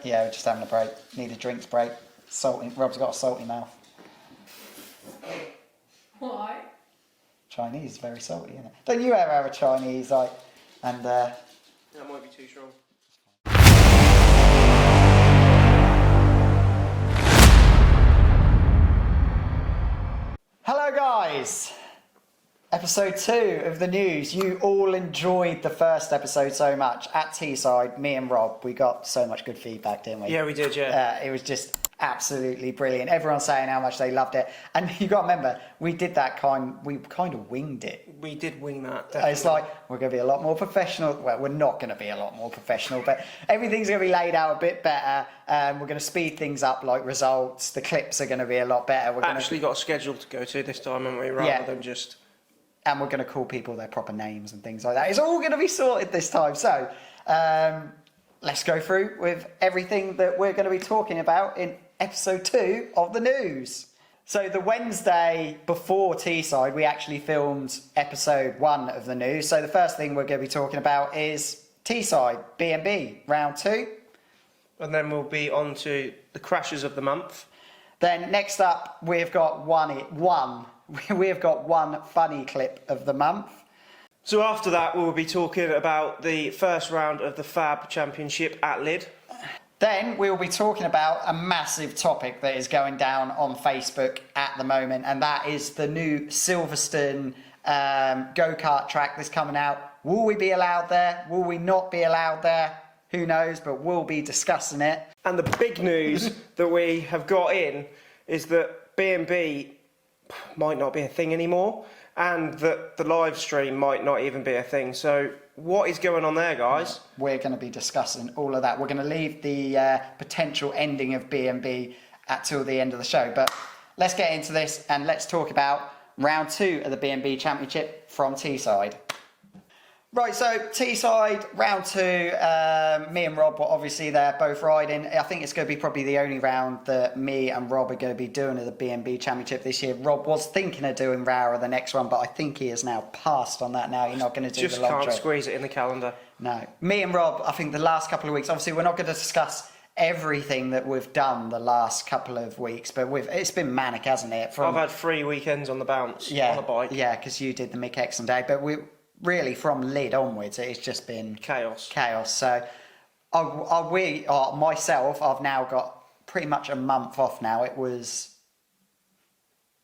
Yeah, we're just having a break. Need a drinks break. Salty. Rob's got a salty mouth. Why? Chinese is very salty, isn't it? Don't you ever have a Chinese, like, and That might be too strong. Hello guys! Episode 2 of the news. You all enjoyed the first episode so much. At Teesside, me and Rob, we got so much good feedback, didn't we? Yeah, we did, yeah. It was just absolutely brilliant. Everyone saying how much they loved it. And you got to remember, we did that we kind of winged it. We did wing that, definitely. It's like, we're going to be a lot more professional. Well, we're not going to be a lot more professional, but everything's going to be laid out a bit better. We're going to speed things up, like results. The clips are going to be a lot better. We're actually got a schedule to go to this time, haven't we? Rather than just... And we're going to call people their proper names and things like that. It's all going to be sorted this time. So, let's go through with everything that we're going to be talking about in episode 2 of the news. So the Wednesday before Teesside, we actually filmed episode 1 of the news. So the first thing we're going to be talking about is Teesside, B&B, round 2. And then we'll be on to the crashes of the month. Then next up, we've got we've got one funny clip of the month. So after that, we'll be talking about the first round of the Fab Championship at Lid. Then we'll be talking about a massive topic that is going down on Facebook at the moment, and that is the new Silverstone go-kart track that's coming out. Will we be allowed there? Will we not be allowed there? Who knows, but we'll be discussing it. And the big news that we have got in is that B&B might not be a thing anymore, and that the live stream might not even be a thing. So what is going on there, guys? We're going to be discussing all of that. We're going to leave the potential ending of B&B till the end of the show. But let's get into this and let's talk about round 2 of the B&B Championship from Teesside. Right, so Teesside, round 2, me and Rob were obviously there, both riding. I think it's going to be probably the only round that me and Rob are going to be doing at the B&B Championship this year. Rob was thinking of doing Rara the next one, but I think he has now passed on that now. You're not going to do the long trip. Just can't squeeze it in the calendar. No. Me and Rob, I think the last couple of weeks, obviously we're not going to discuss everything that we've done the last couple of weeks, but it's been manic, hasn't it? I've had 3 weekends on the bounce on a bike. Yeah, because you did the Mick Exon day, but really from Lid onwards it's just been chaos. So myself, I've now got pretty much a month off now. It was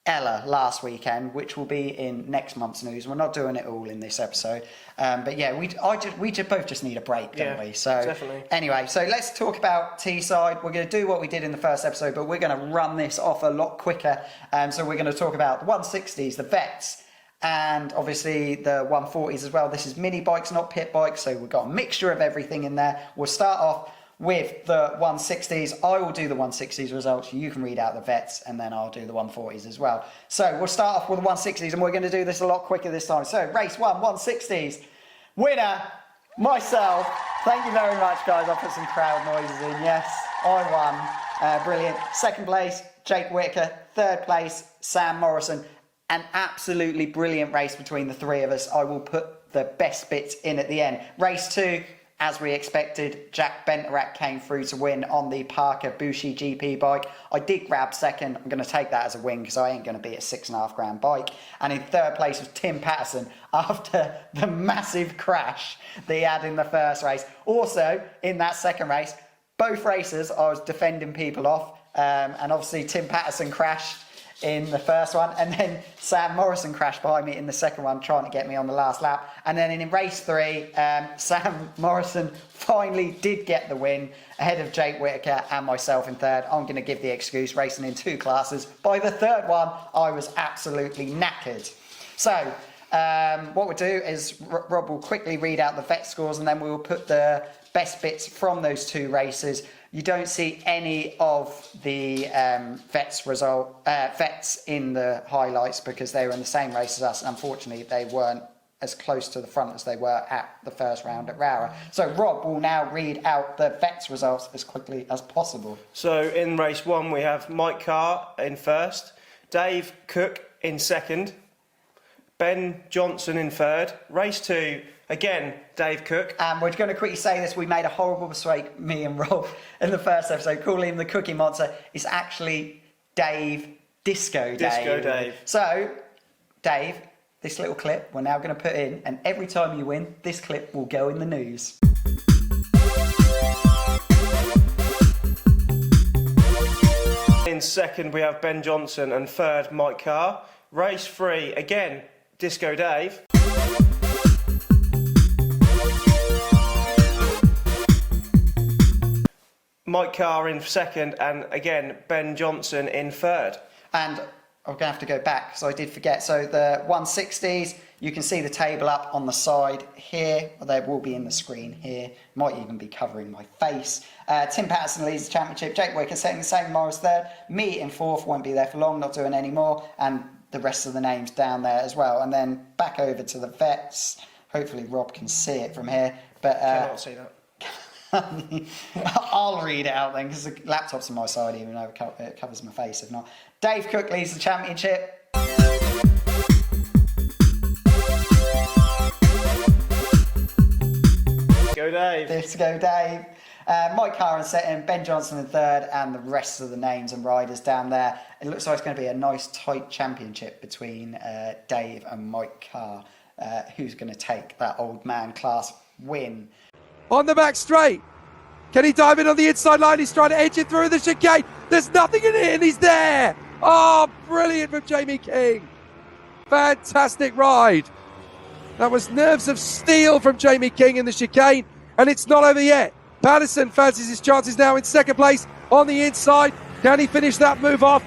Ella last weekend, which will be in next month's news. We're not doing it all in this episode, but yeah, we both just need a break, don't we? So definitely. Anyway, so let's talk about Teesside. We're going to do what we did in the first episode, but we're going to run this off a lot quicker. So we're going to talk about the 160s, the vets, and obviously the 140s as well. This is mini bikes, not pit bikes, so we've got a mixture of everything in there. We'll start off with the 160s. I will do the 160s results. You can read out the vets, and then I'll do the 140s as well. So we'll start off with the 160s, and we're going to do this a lot quicker this time. So race 1, 160s. Winner, myself. Thank you very much, guys. I'll put some crowd noises in. Yes, I won. Brilliant. Second place, Jake Whittaker. Third place, Sam Morrison. An absolutely brilliant race between the three of us. I will put the best bits in at the end. Race 2, as we expected, Jack Benterac came through to win on the Parker Bushi GP bike. I did grab second. I'm going to take that as a win because I ain't going to be a £6.5 grand bike. And in third place was Tim Patterson after the massive crash that he had in the first race. Also, in that second race, both races I was defending people off. And obviously Tim Patterson crashed in the first one, and then Sam Morrison crashed behind me in the second one, trying to get me on the last lap. And then in race 3, Sam Morrison finally did get the win ahead of Jake Whittaker and myself in third. I'm going to give the excuse, racing in 2 classes. By the third one, I was absolutely knackered. So what we'll do is Rob will quickly read out the vet scores, and then we will put the best bits from those 2 races. You don't see any of the vets in the highlights because they were in the same race as us. Unfortunately, they weren't as close to the front as they were at the first round at Rara. So Rob will now read out the vets results as quickly as possible. So in race 1, we have Mike Carr in first, Dave Cook in second, Ben Johnson in third. Race 2, Again, Dave Cook. And we're going to quickly say this. We made a horrible mistake, me and Rob, in the first episode, calling him the Cookie Monster. It's actually Dave, Disco Dave. Disco Dave. So, Dave, this little clip we're now going to put in, and every time you win, this clip will go in the news. In second, we have Ben Johnson, and third, Mike Carr. Race 3, again, Disco Dave. Mike Carr in second, and again, Ben Johnson in third. And I'm going to have to go back because I did forget. So the 160s, you can see the table up on the side here. They will be in the screen here. Might even be covering my face. Tim Patterson leads the championship. Jake Wicker second, same Morris third. Me in fourth, won't be there for long, not doing any more. And the rest of the names down there as well. And then back over to the vets. Hopefully Rob can see it from here. But Cannot see that. I'll read it out then because the laptop's on my side, even though it covers my face. If not, Dave Cook leads the championship. Go Dave. Disco Dave. Mike Carr in second, Ben Johnson in third, and the rest of the names and riders down there. It looks like it's going to be a nice tight championship between Dave and Mike Carr. Who's going to take that old man class win? On the back straight. Can he dive in on the inside line? He's trying to edge it through the chicane. There's nothing in it and he's there. Oh, brilliant from Jamie King. Fantastic ride. That was nerves of steel from Jamie King in the chicane, and it's not over yet. Patterson fancies his chances now in second place on the inside. Can he finish that move off?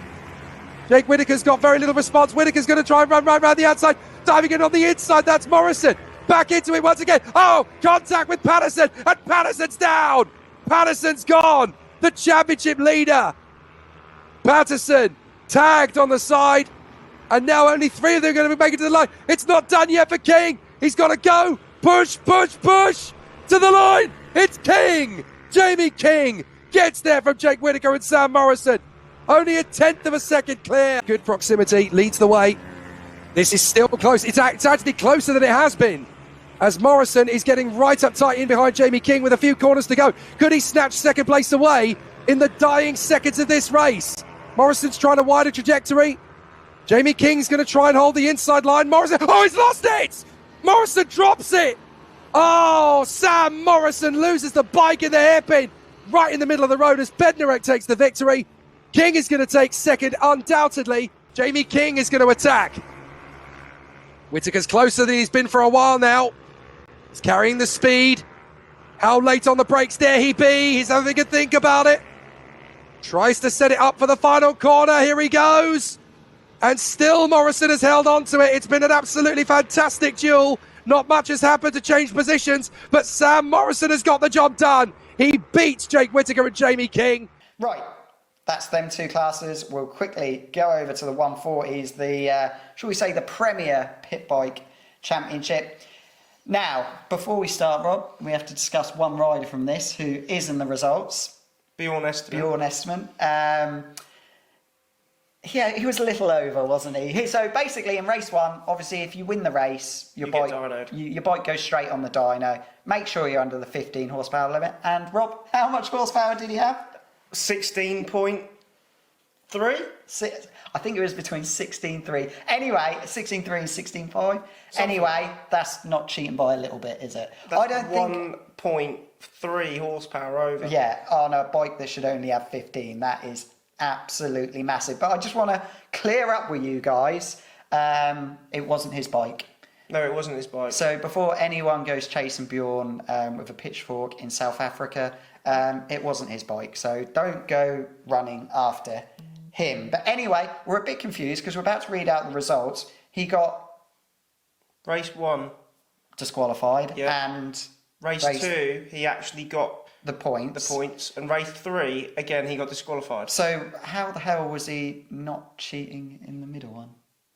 Jake Whittaker's got very little response. Whittaker's going to try and run right round the outside. Diving in on the inside, that's Morrison. Back into it once again. Oh, contact with Patterson, and Patterson's down. Patterson's gone. The championship leader. Patterson tagged on the side, and now only 3 of them are going to be making it to the line. It's not done yet for King. He's got to go. Push, push, push to the line. It's King. Jamie King gets there from Jake Whittaker and Sam Morrison. Only a 1/10 of a second clear. Good proximity, leads the way. This is still close. It's actually closer than it has been, as Morrison is getting right up tight in behind Jamie King with a few corners to go. Could he snatch second place away in the dying seconds of this race? Morrison's trying a wider trajectory. Jamie King's going to try and hold the inside line. Morrison, oh, he's lost it! Morrison drops it! Oh, Sam Morrison loses the bike in the hairpin right in the middle of the road as Bednarek takes the victory. King is going to take second, undoubtedly. Jamie King is going to attack. Whittaker's closer than he's been for a while now. He's carrying the speed. How late on the brakes dare he be? He's having a think about it. Tries to set it up for the final corner. Here he goes. And still Morrison has held on to it. It's been an absolutely fantastic duel. Not much has happened to change positions, but Sam Morrison has got the job done. He beats Jake Whittaker and Jamie King. Right. That's them 2 classes. We'll quickly go over to the 140s, the, shall we say, the Premier Pitbike Championship. Now, before we start, Rob, we have to discuss one rider from this who is in the results. Bjorn Esterman. Yeah, he was a little over, wasn't he? So basically, in race 1, obviously, if you win the race, your bike goes straight on the dyno. Make sure you're under the 15 horsepower limit. And Rob, how much horsepower did he have? 16.3? I think it was between 16.3. Anyway, 16.3 and 16.5. Anyway, that's not cheating by a little bit, is it? That's I don't think 1.3 horsepower over. Yeah, on a bike that should only have 15, that is absolutely massive. But I just want to clear up with you guys, it wasn't his bike. No, it wasn't his bike. So before anyone goes chasing Bjorn with a pitchfork in South Africa, it wasn't his bike. So don't go running after him. But anyway, we're a bit confused because we're about to read out the results. He got race 1 disqualified, and race 2 he actually got the points. And race 3 again he got disqualified. So how the hell was he not cheating in the middle one?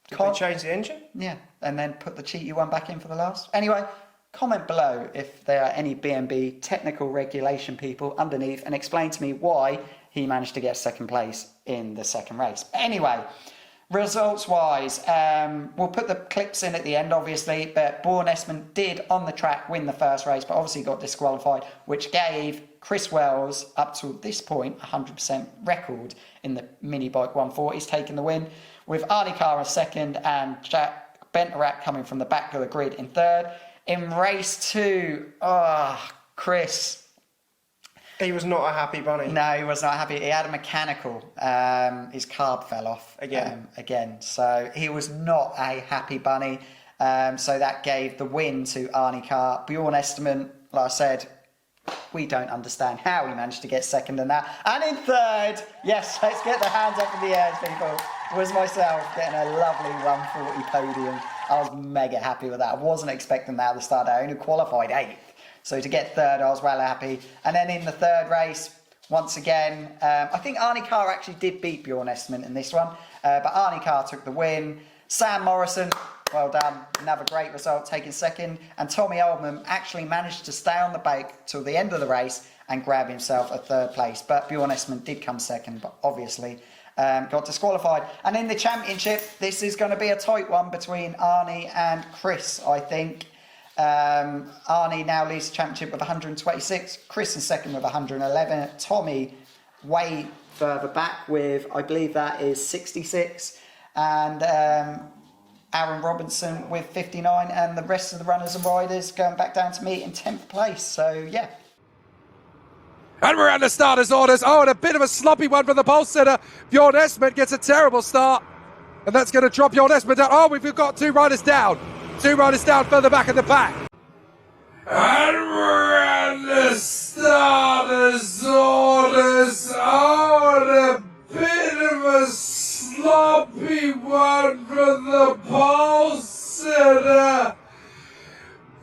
Did they change the engine? Yeah, and then put the cheaty one back in for the last. Anyway, comment below if there are any B&B technical regulation people underneath and explain to me why he managed to get second place in the second race. Anyway, Results-wise, we'll put the clips in at the end, obviously, but Bjorn Esmond did, on the track, win the first race, but obviously got disqualified, which gave Chris Wells, up to this point, 100% record in the Minibike 140s, taking the win, with Arnie Carr in second and Jack Benterac coming from the back of the grid in third. In race 2, Chris... He was not a happy bunny. No, he was not happy. He had a mechanical. His carb fell off again. So he was not a happy bunny. So that gave the win to Arnie Carr. Bjorn Esmond, like I said, we don't understand how he managed to get second in that. And in third, yes, let's get the hands up in the air, people, was myself getting a lovely 140 podium. I was mega happy with that. I wasn't expecting that at the start. I only qualified 8th. So to get third, I was well happy. And then in the third race, once again, I think Arnie Carr actually did beat Bjorn Esmond in this one. But Arnie Carr took the win. Sam Morrison, well done. Another great result, taking second. And Tommy Oldham actually managed to stay on the bike till the end of the race and grab himself a third place. But Bjorn Esmond did come second, but obviously got disqualified. And in the championship, this is going to be a tight one between Arnie and Chris, I think. Arnie now leads the championship with 126, Chris in second with 111, Tommy way further back with, I believe that is 66, and Aaron Robinson with 59, and the rest of the runners and riders going back down to me in 10th place. So yeah. And we're at the starters' orders. Oh, and a bit of a sloppy one from the pole sitter. Bjorn Esmond gets a terrible start, and that's going to drop Bjorn Esmond down. Oh, we've got 2 riders down. 2 riders down further back in the pack. And we're at the starters' orders. Oh, and a bit of a sloppy one from the pole sitter.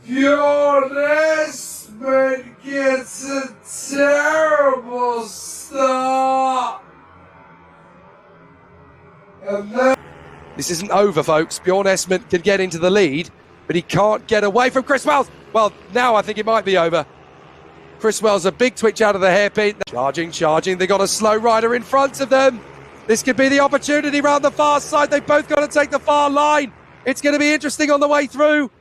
Bjorn Esmond gets a terrible start. And then... This isn't over, folks. Bjorn Esmond can get into the lead, but he can't get away from Chris Wells. Well, now I think it might be over. Chris Wells, a big twitch out of the hairpin. Charging. They got a slow rider in front of them. This could be the opportunity round the far side. They've both got to take the far line. It's going to be interesting on the way through.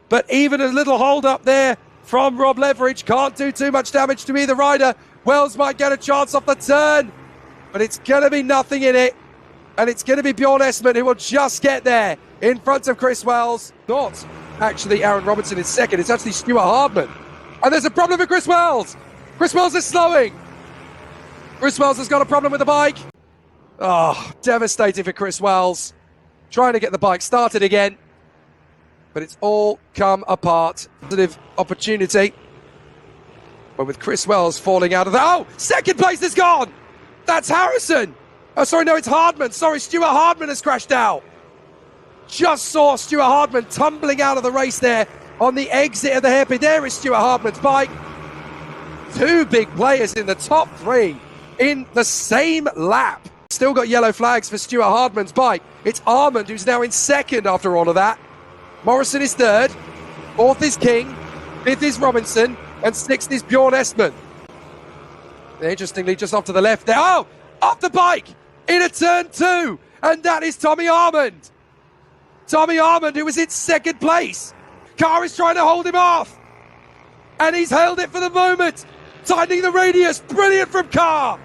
But even a little hold up there from Rob Leverage can't do too much damage to either rider. Wells might get a chance off the turn, but it's going to be nothing in it. And it's going to be Bjorn Esmond who will just get there in front of Chris Wells. Not actually Aaron Robinson in second. It's actually Stuart Hardman. And there's a problem with Chris Wells. Chris Wells is slowing. Chris Wells has got a problem with the bike. Oh, devastating for Chris Wells. Trying to get the bike started again. But it's all come apart. Positive opportunity. But with Chris Wells falling out of the... Oh, second place is gone. That's Harrison. Oh, sorry, no, it's Hardman. Sorry, Stuart Hardman has crashed out. Just saw Stuart Hardman tumbling out of the race there on the exit of the hairpin. There is Stuart Hardman's bike. 2 big players in the top 3 in the same lap. Still got yellow flags for Stuart Hardman's bike. It's Armand who's now in second after all of that. Morrison is third. 4th is King. 5th is Robinson. And 6th is Bjorn Esmond. Interestingly, just off to the left there. Oh, off the bike in a turn 2. And that is Tommy Armand. Tommy Armand, who was in second place. Carr is trying to hold him off. And he's held it for the moment. Tightening the radius. Brilliant from Carr.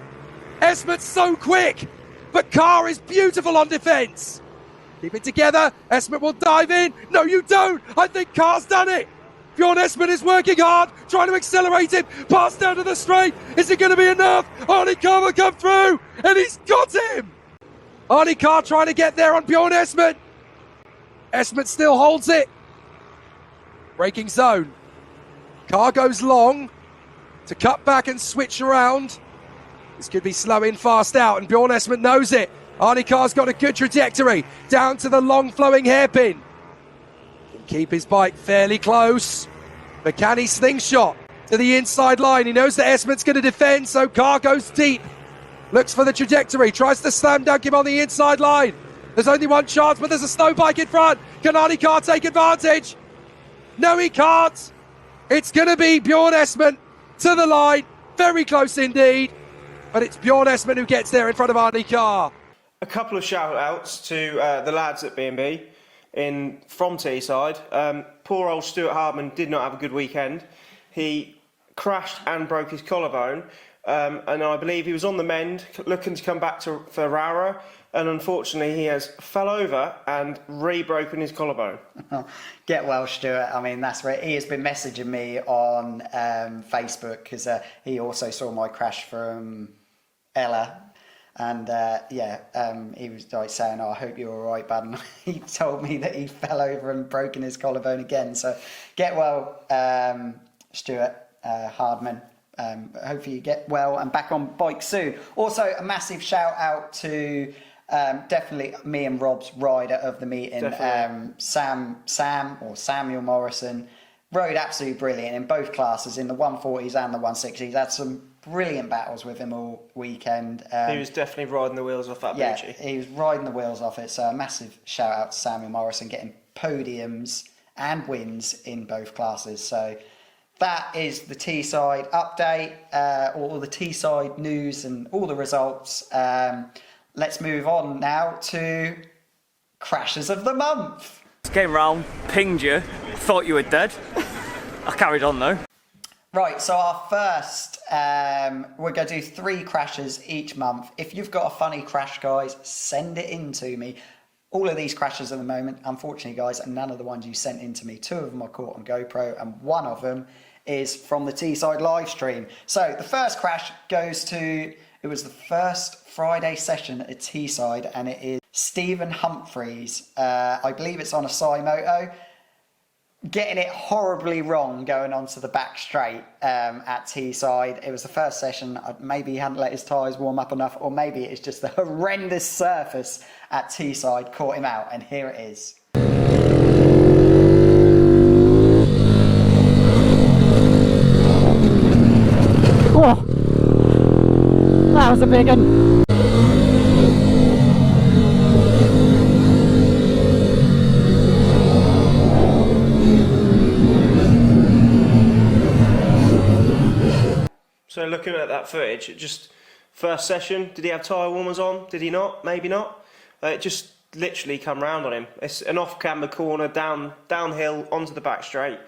Esmond's so quick. But Carr is beautiful on defence. Keep it together. Esmond will dive in. No, you don't. I think Carr's done it. Bjorn Esmond is working hard, trying to accelerate him. Pass down to the straight. Is it going to be enough? Arnie Carr will come through. And he's got him. Arnie Carr trying to get there on Bjorn Esmond. Esmond still holds it. Braking zone. Carr goes long to cut back and switch around. This could be slow in, fast out, and Bjorn Esmond knows it. Arnie Carr's got a good trajectory down to the long flowing hairpin. Can keep his bike fairly close. But can he slingshot to the inside line? He knows that Esmond's going to defend, so Carr goes deep. Looks for the trajectory, tries to slam dunk him on the inside line. There's only one chance, but there's a slow bike in front. Can Arnie Carr take advantage? No, he can't. It's going to be Bjorn Esmond to the line. Very close indeed. But it's Bjorn Esmond who gets there in front of Arnie Carr. a couple of shout outs to the lads at B&B from Teesside. Poor old Stuart Hardman did not have a good weekend. He crashed and broke his collarbone, and I believe he was on the mend, looking to come back to Ferrara, and unfortunately he has fell over and re-broken his collarbone. Get well, Stuart. I mean, that's right. He has been messaging me on Facebook because he also saw my crash from Ella. And he was like saying, "Oh, I hope you're all right, bud." And he told me that he fell over and broken his collarbone again. So get well, Stuart Hardman. Hopefully you get well and back on bike soon. Also, a massive shout out to definitely me and Rob's rider of the meeting, Samuel Morrison. Rode absolutely brilliant in both classes, in the 140s and the 160s. Had some brilliant battles with him all weekend. He was definitely riding the wheels off that Bucci. He was riding the wheels off it. So a massive shout out to Samuel Morrison, getting podiums and wins in both classes. So that is the Teesside update, all the Teesside news and all the results. Let's move on now to crashes of the month. Came round, pinged you, thought you were dead. I carried on though. Right, so our first, we're going to do 3 crashes each month. If you've got a funny crash, guys, send it in to me. All of these crashes at the moment, unfortunately, guys, and none of the ones you sent in to me. 2 of them are caught on GoPro, and 1 of them is from the Teesside live stream. So the first crash goes to, it was the first Friday session at Teesside, and it is Stephen Humphreys. I believe it's on a Simoto. Getting it horribly wrong going onto the back straight at Teesside. It was the first session. Maybe he hadn't let his tyres warm up enough, or maybe it's just the horrendous surface at Teesside caught him out, and here it is. Oh, that was a big one. So looking at that footage, it just first session, did he have tyre warmers on? Did he not? Maybe not. It just literally come round on him. It's an off-camber corner, downhill onto the back straight.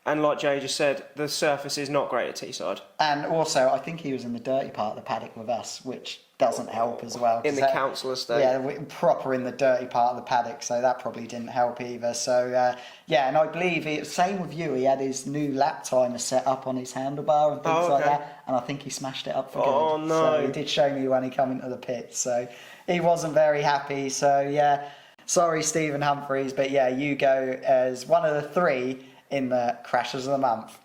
And like Jay just said, the surface is not great at Teesside. And also, I think he was in the dirty part of the paddock with us, which doesn't help as well. In the council estate. Yeah, proper in the dirty part of the paddock, so that probably didn't help either. So, and I believe, same with you, he had his new lap timer set up on his handlebar and things like that, and I think he smashed it up for good. Oh, no. So he did show me when he came into the pit, so he wasn't very happy. So, yeah, sorry, Stephen Humphreys, but yeah, you go as one of the 3 in the crashes of the month.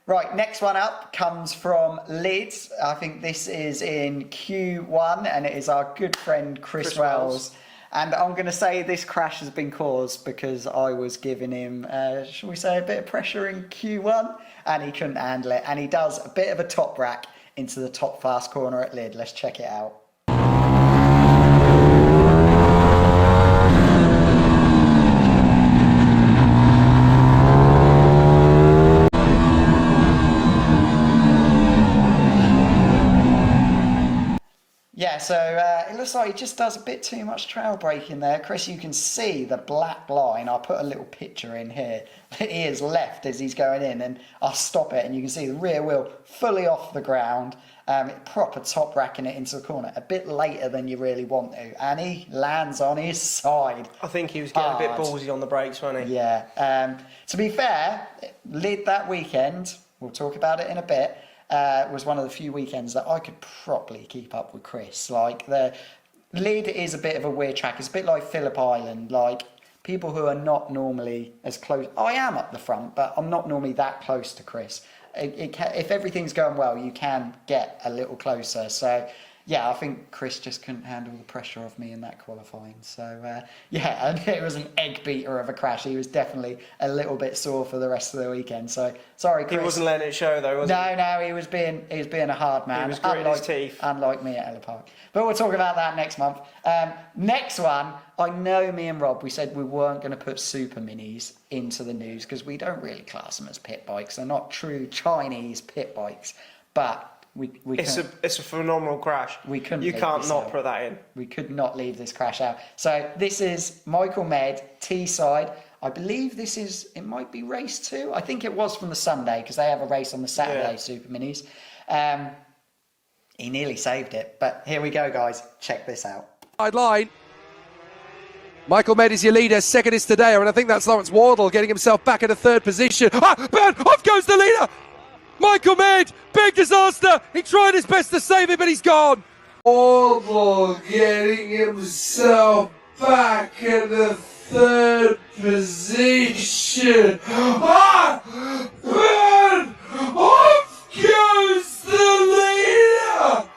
Right, next one up comes from Lids. I think this is in Q1, and it is our good friend Chris Wells. And I'm going to say this crash has been caused because I was giving him, shall we say, a bit of pressure in Q1, and he couldn't handle it. And he does a bit of a top rack into the top fast corner at Lid. Let's check it out. Yeah, so it looks like he just does a bit too much trail braking there. Chris, you can see the black line. I'll put a little picture in here that he has left as he's going in, and I'll stop it, and you can see the rear wheel fully off the ground, proper top racking it into the corner, a bit later than you really want to, and he lands on his side. I think he was getting a bit ballsy on the brakes, wasn't he? Yeah. To be fair, Lid that weekend, we'll talk about it in a bit, was one of the few weekends that I could properly keep up with Chris. Like, the Lid is a bit of a weird track. It's a bit like Phillip Island. Like, people who are not normally as close. I am up the front, but I'm not normally that close to Chris. If everything's going well, you can get a little closer. So, yeah, I think Chris just couldn't handle the pressure of me in that qualifying. So, and it was an egg beater of a crash. He was definitely a little bit sore for the rest of the weekend. So, sorry, Chris. He wasn't letting it show, though, was he? No, he was being a hard man. He was gritting his teeth. Unlike me at Ella Park. But we'll talk about that next month. Next one, I know me and Rob, we said we weren't going to put super minis into the news because we don't really class them as pit bikes. They're not true Chinese pit bikes. But It's a phenomenal crash. We couldn't. You leave can't this not out. put that in. We could not leave this crash out. So this is Michael Med, Teesside. I believe it might be race 2. I think it was from the Sunday because they have a race on the Saturday, Super Minis. He nearly saved it, but here we go, guys. Check this out. Line. Michael Med is your leader, second is Tadeo, and I think that's Lawrence Wardle getting himself back in a third position. But off goes the leader! Michael Med, big disaster! He tried his best to save it, but he's gone! Wardle getting himself back in the third position. Man! Off goes the leader!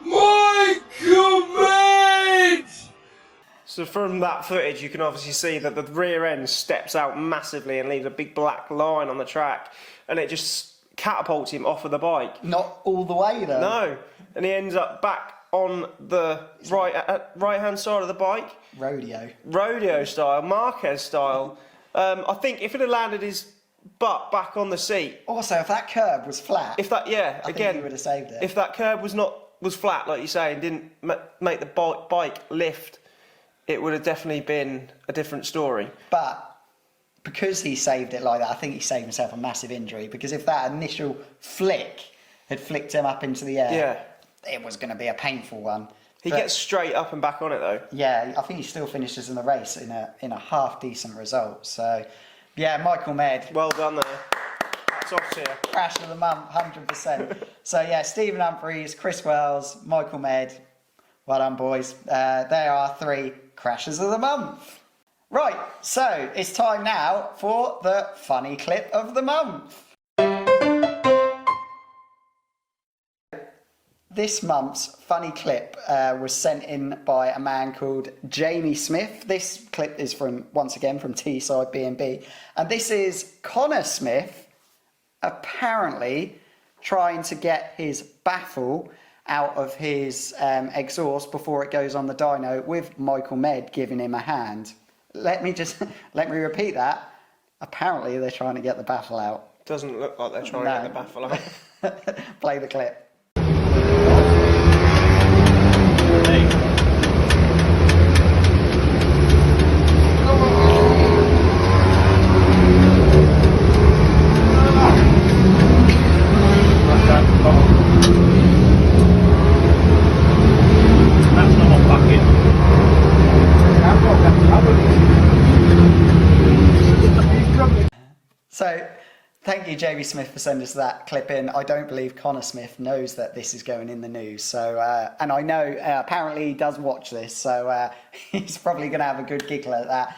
Michael Med! So from that footage, you can obviously see that the rear end steps out massively and leaves a big black line on the track, and it just catapults him off of the bike. Not all the way, though. No, and he ends up back on the right-hand side of the bike. Rodeo style, Marquez style. I think if it had landed his butt back on the seat. Also, if that curb was flat, I think he would have saved it. If that curb was flat, like you say, and didn't make the bike lift, it would have definitely been a different story. But because he saved it like that, I think he saved himself a massive injury, because if that initial flick had flicked him up into the air, it was going to be a painful one. He gets straight up and back on it, though. Yeah, I think he still finishes in the race in a half-decent result. So, yeah, Michael Med. Well done there. Hats off to you. Crash of the month, 100%. So, yeah, Stephen Humphries, Chris Wells, Michael Med. Well done, boys. There are 3 crashes of the month. Right, so it's time now for the funny clip of the month. This month's funny clip was sent in by a man called Jamie Smith. This clip is once again from Teesside B&B. And this is Connor Smith apparently trying to get his baffle out of his exhaust before it goes on the dyno, with Michael Med giving him a hand. Let me repeat that. Apparently they're trying to get the baffle out. Doesn't look like they're trying to get the baffle out. Play the clip. So, thank you, Jamie Smith, for sending us that clip in. I don't believe Connor Smith knows that this is going in the news. So, and I know apparently he does watch this, so he's probably going to have a good giggle at that.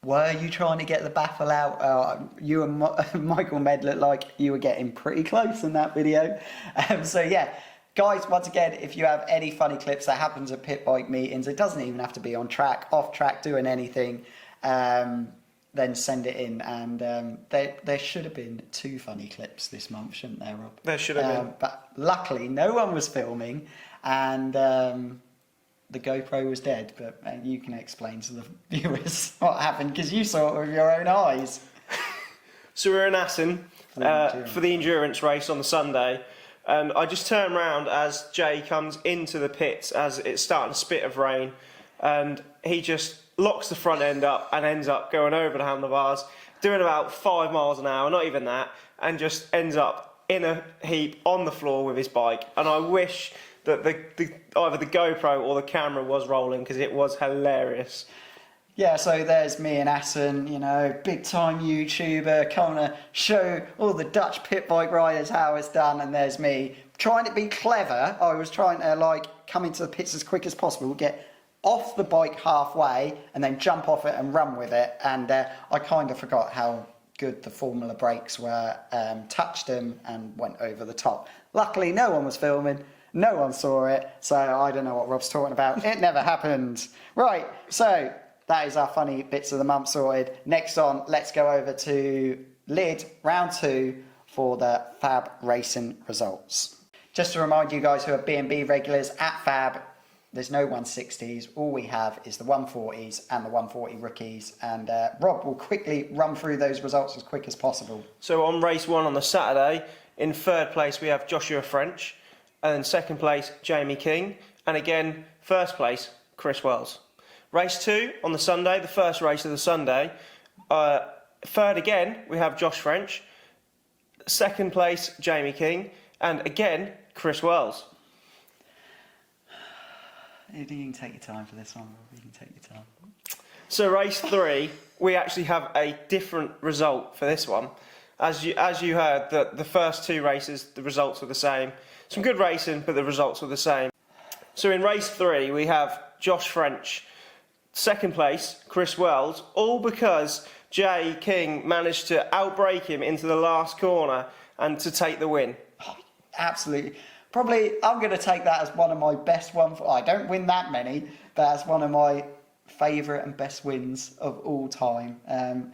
Were you trying to get the baffle out? You and Michael Med looked like you were getting pretty close in that video. So, yeah. Guys, once again, if you have any funny clips that happens at pit bike meetings, it doesn't even have to be on track, off track, doing anything. Then send it in, and there should have been 2 funny clips this month, shouldn't there, Rob? There should have been. But luckily, no one was filming, and the GoPro was dead. But you can explain to the viewers what happened, because you saw it with your own eyes. So we're in Assen for the endurance race on the Sunday, and I just turn around as Jay comes into the pits as it's starting to spit of rain, and he just locks the front end up and ends up going over the handlebars, doing about 5 miles an hour, not even that, and just ends up in a heap on the floor with his bike. And I wish that either the GoPro or the camera was rolling, because it was hilarious. Yeah, so there's me and Assen, you know, big time YouTuber, coming to show all the Dutch pit bike riders how it's done, and there's me trying to be clever. I was trying to come into the pits as quick as possible, get off the bike halfway and then jump off it and run with it, and I kind of forgot how good the Formula brakes were, touched them and went over the top. Luckily no one was filming, no one saw it, so I don't know what Rob's talking about. It never happened. Right, so that is our funny bits of the month sorted. Next on, let's go over to Lid round 2 for the Fab Racing results. Just to remind you guys who are B&B regulars at Fab, there's no 160s. All we have is the 140s and the 140 rookies. And Rob will quickly run through those results as quick as possible. So on race 1 on the Saturday, In third place, we have Joshua French. And then second place, Jamie King. And again, first place, Chris Wells. Race 2 on the Sunday, the first race of the Sunday. Third again, we have Josh French. Second place, Jamie King. And again, Chris Wells. You can take your time for this one. You can take your time. So race 3, we actually have a different result for this one. As you heard, the first 2 races, the results were the same. Some good racing, but the results were the same. So in race 3, we have Josh French. Second place, Chris Wells, all because Jay King managed to outbrake him into the last corner and to take the win. Oh, absolutely. Probably, I'm going to take that as one of my best ones. I don't win that many, but as one of my favourite and best wins of all time. And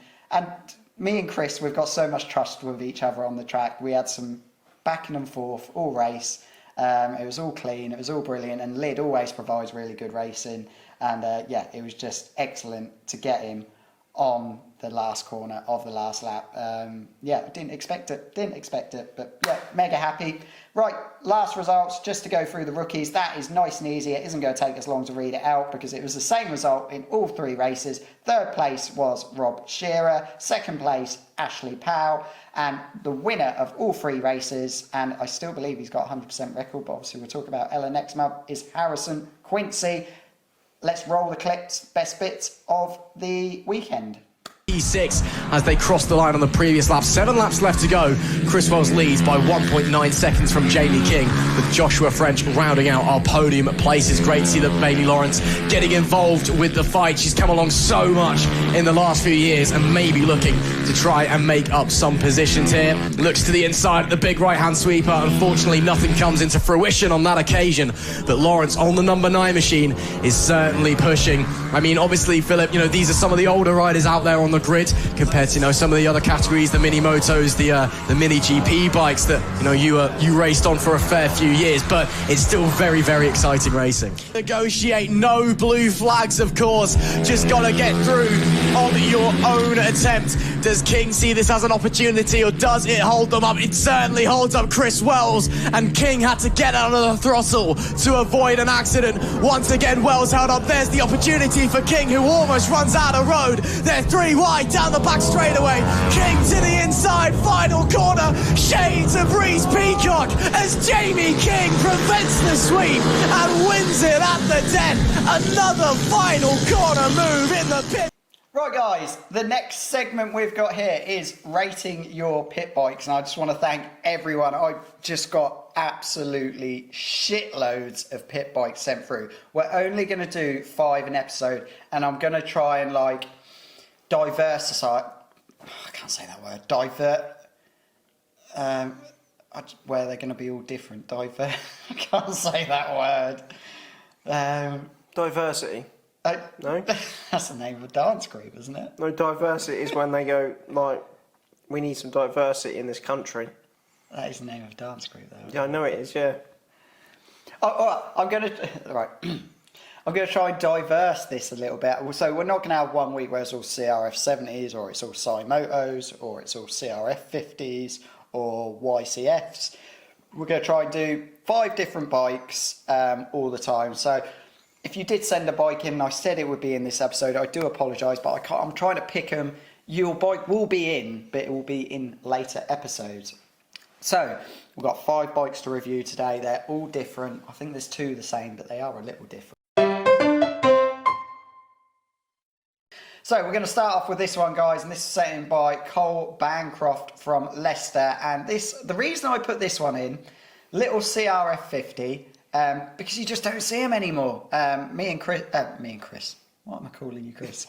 me and Chris, we've got so much trust with each other on the track. We had some backing and forth all race. It was all clean, it was all brilliant, and Lyd always provides really good racing. And yeah, it was just excellent to get him on the last corner of the last lap. Yeah, didn't expect it, but yeah, mega happy. Right, last results, just to go through the rookies. That is nice and easy. It isn't going to take us long to read it out because it was the same result in all 3 races. Third place was Rob Shearer. Second place, Ashley Powell. And the winner of all 3 races, and I still believe he's got 100% record, but obviously we'll talk about Ella next month, is Harrison Quincy. Let's roll the clips, best bits of the weekend. P6 as they cross the line on the previous lap. 7 laps left to go. Chris Wells leads by 1.9 seconds from Jamie King, with Joshua French rounding out our podium places. Great to see that Bailey Lawrence getting involved with the fight. She's come along so much in the last few years and maybe looking to try and make up some positions here. Looks to the inside, the big right-hand sweeper. Unfortunately, nothing comes into fruition on that occasion, but Lawrence on the number 9 machine is certainly pushing. I mean, obviously, Philip, you know, these are some of the older riders out there on the grid compared to, you know, some of the other categories, the mini motos, the mini GP bikes that, you know, you raced on for a fair few years, but it's still very, very exciting racing. Negotiate, no blue flags, of course, just gotta get through on your own attempt. Does King see this as an opportunity, or does it hold them up? It certainly holds up Chris Wells, and King had to get out of the throttle to avoid an accident. Once again, Wells held up. There's the opportunity for King, who almost runs out of road. They're 3 wide down the back straightaway. King to the inside, final corner. Shades of Reese Peacock as Jamie King prevents the sweep and wins it at the death. Another final corner move in the pit. Right guys, the next segment we've got here is rating your pit bikes, and I just want to thank everyone. I just got absolutely shitloads of pit bikes sent through. We're only going to do 5 an episode, and I'm going to try and like diversify. I can't say that word. Where they're going to be all different. I can't say that word. Diversity? No? That's the name of a dance group, isn't it? No, diversity is when they go, like, we need some diversity in this country. That is the name of a dance group, though. Yeah, I know it is, yeah. Oh, all right, I'm going to try and diverse this a little bit. So we're not going to have one week where it's all CRF 70s, or it's all Sci Motos, or it's all CRF 50s, or YCFs. We're going to try and do 5 different bikes all the time. So if you did send a bike in, and I said it would be in this episode, I do apologise, but I'm trying to pick them. Your bike will be in, but it will be in later episodes. So we've got 5 bikes to review today. They're all different. I think there's 2 the same, but they are a little different. So we're going to start off with this one, guys, and this is sent in by Cole Bancroft from Leicester. And the reason I put this one in, little CRF 50, because you just don't see them anymore. Me and Chris, what am I calling you, Chris?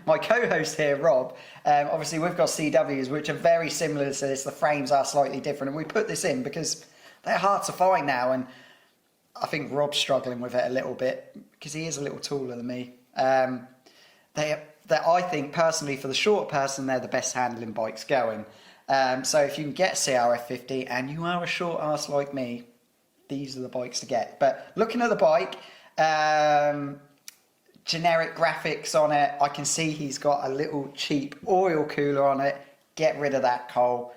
My co-host here, Rob, obviously we've got CWs, which are very similar to this. The frames are slightly different, and we put this in because they're hard to find now, and I think Rob's struggling with it a little bit because he is a little taller than me. I think, personally, for the short person, they're the best handling bikes going. So if you can get CRF 50 and you are a short ass like me, these are the bikes to get. But looking at the bike, generic graphics on it, I can see he's got a little cheap oil cooler on it. Get rid of that, Cole.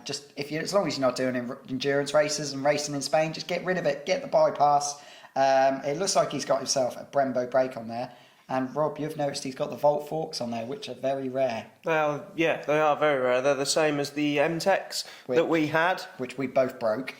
Just as long as you're not doing endurance races and racing in Spain, just get rid of it. Get the bypass. It looks like he's got himself a Brembo brake on there. And Rob, you've noticed he's got the Volt forks on there, which are very rare. Well, yeah, they are very rare. They're the same as the antics that we had, which we both broke.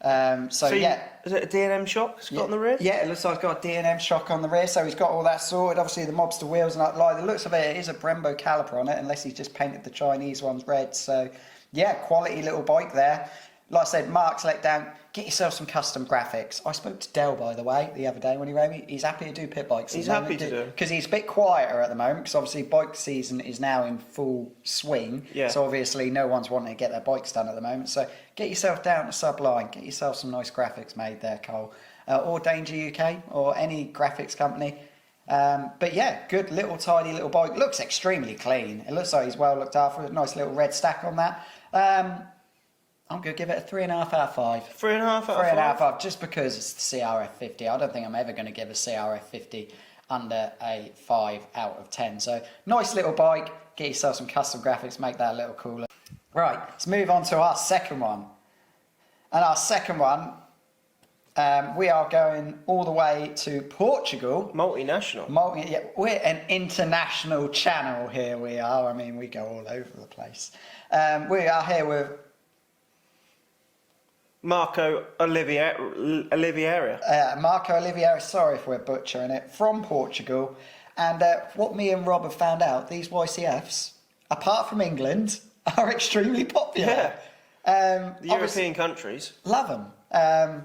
Is it a D&M shock it's got on the rear? Yeah, it looks like it's got a D&M shock on the rear, so he's got all that sorted. Obviously, the Mobster wheels, and like the looks of it, it is a Brembo caliper on it, unless he's just painted the Chinese ones red. So, yeah, quality little bike there. Like I said, Mark's let down. Get yourself some custom graphics. I spoke to Del, by the way, the other day when he rode me. He's happy to do pit bikes. He's happy to do. Because he's a bit quieter at the moment, because obviously bike season is now in full swing. Yeah. So obviously no one's wanting to get their bikes done at the moment. So get yourself down to Sublime. Get yourself some nice graphics made there, Cole. Or Danger UK, or any graphics company. But yeah, good little tidy little bike. Looks extremely clean. It looks like he's well looked after. A nice little red stack on that. I'm going to give it a 3.5 out of 5. 3.5 out of 5? 3.5 out of 5, just because it's the CRF50. I don't think I'm ever going to give a CRF50 under a 5 out of 10. So, nice little bike. Get yourself some custom graphics, make that a little cooler. Right, let's move on to our second one. And our second one, we are going all the way to Portugal. Multinational. Yeah, we're an international channel here, we are. I mean, we go all over the place. We are here with Marco Oliveira. Marco Oliveira, sorry if we're butchering it, from Portugal. And what me and Rob have found out, these YCFs, apart from England, are extremely popular. Yeah. The European countries. Love them.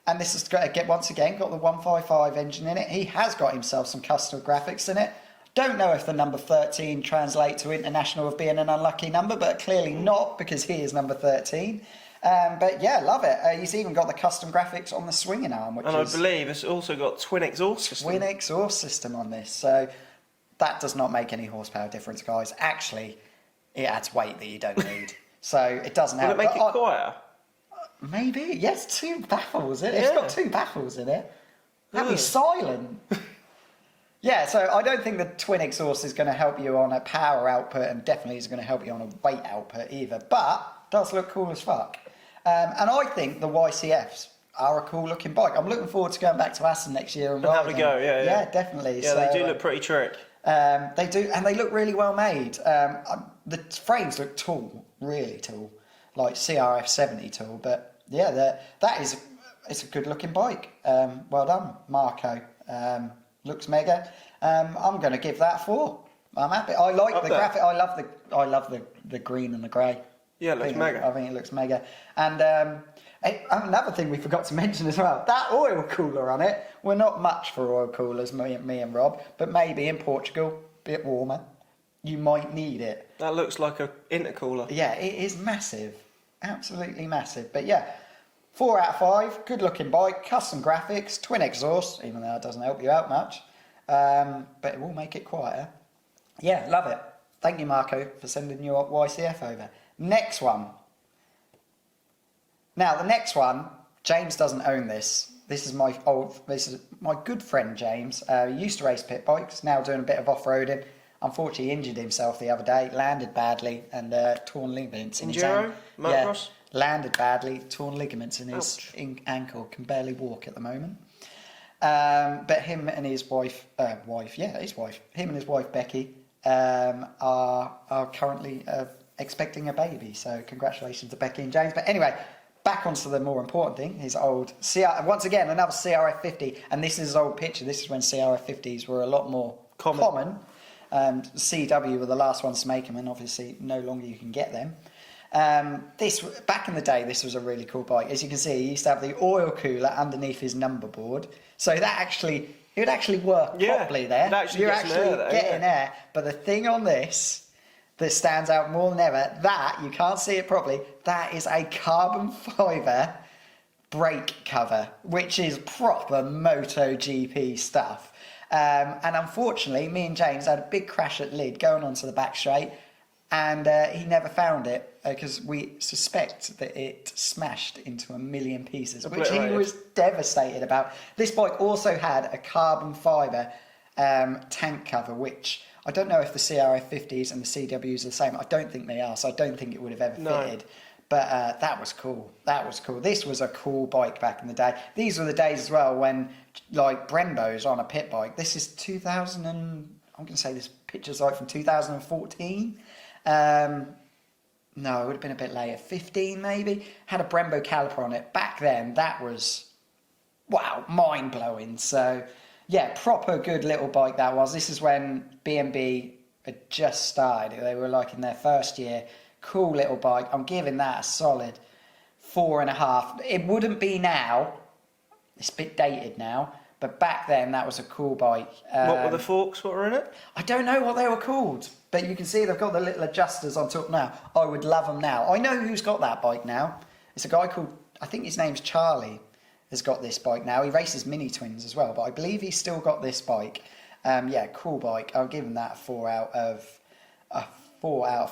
And this has got, once again, got the 155 engine in it. He has got himself some custom graphics in it. Don't know if the number 13 translates to international of being an unlucky number, but clearly not, because he is number 13. But yeah, love it. He's even got the custom graphics on the swinging arm, and I believe it's also got twin exhaust system. Twin exhaust system on this, so that does not make any horsepower difference, guys. Actually, it adds weight that you don't need, so it doesn't help. Will it make it quieter? Maybe. Yes, 2 baffles in it. It's got 2 baffles in it. That'd be silent. Yeah, so I don't think the twin exhaust is going to help you on a power output, and definitely is going to help you on a weight output either. But it does look cool as fuck. And I think the YCFs are a cool looking bike. I'm looking forward to going back to Aston next year and have a go. Yeah, definitely. Yeah, so, they do look pretty trick. They do, and they look really well made. The frames look tall, really tall, like CRF 70 tall. But yeah, it's a good looking bike. Well done, Marco. Looks mega. I'm going to give that a 4. I'm happy. I like the graphic. I love the green and the grey. Yeah, it looks mega. I think it looks mega. And another thing we forgot to mention as well, that oil cooler on it. We're not much for oil coolers, me and Rob, but maybe in Portugal, a bit warmer, you might need it. That looks like an intercooler. Yeah, it is massive. Absolutely massive. But yeah, 4 out of 5, good looking bike, custom graphics, twin exhaust, even though it doesn't help you out much. But it will make it quieter. Yeah, love it. Thank you, Marco, for sending your YCF over. Next one. Now, the next one, James doesn't own this. This is my good friend James. He used to race pit bikes, now doing a bit of off-roading. Unfortunately, he injured himself the other day, landed badly, and torn ligaments in his ankle. Motocross? Yeah, landed badly, torn ligaments in his ankle, can barely walk at the moment. But him and his wife, him and his wife Becky are currently expecting a baby. So congratulations to Becky and James. But anyway, back onto the more important thing, his old once again another CRF50, and this is his old picture. This is when CRF50s were a lot more common. CW were the last ones to make them, and obviously no longer you can get them. Back in the day, this was a really cool bike. As you can see, he used to have the oil cooler underneath his number board, so that it would actually work properly there. You're actually getting air. But the thing on this that stands out more than ever, that you can't see it properly, that is a carbon fibre brake cover, which is proper MotoGP stuff. And unfortunately, me and James had a big crash at Lid going onto the back straight, and he never found it because we suspect that it smashed into a million pieces, which he was devastated about. This bike also had a carbon fibre tank cover, which I don't know if the CRF 50s and the CWs are the same. I don't think they are, so I don't think it would have ever fitted. But that was cool. That was cool. This was a cool bike back in the day. These were the days as well when, like, Brembo's on a pit bike. This is 2000 and... I'm going to say this picture's like from 2014. No, it would have been a bit later. 15 maybe. Had a Brembo caliper on it. Back then, that was, wow, mind-blowing. So, yeah, proper good little bike that was. This is when B&B had just started. They were like in their first year. Cool little bike. I'm giving that a solid 4.5. It wouldn't be now. It's a bit dated now. But back then, that was a cool bike. What were the forks? What were in it? I don't know what they were called. But you can see they've got the little adjusters on top now. I would love them now. I know who's got that bike now. It's a guy called, I think his name's Charlie, has got this bike now. He races mini twins as well, but I believe he's still got this bike. Yeah, cool bike. I'll give him that a 4 out of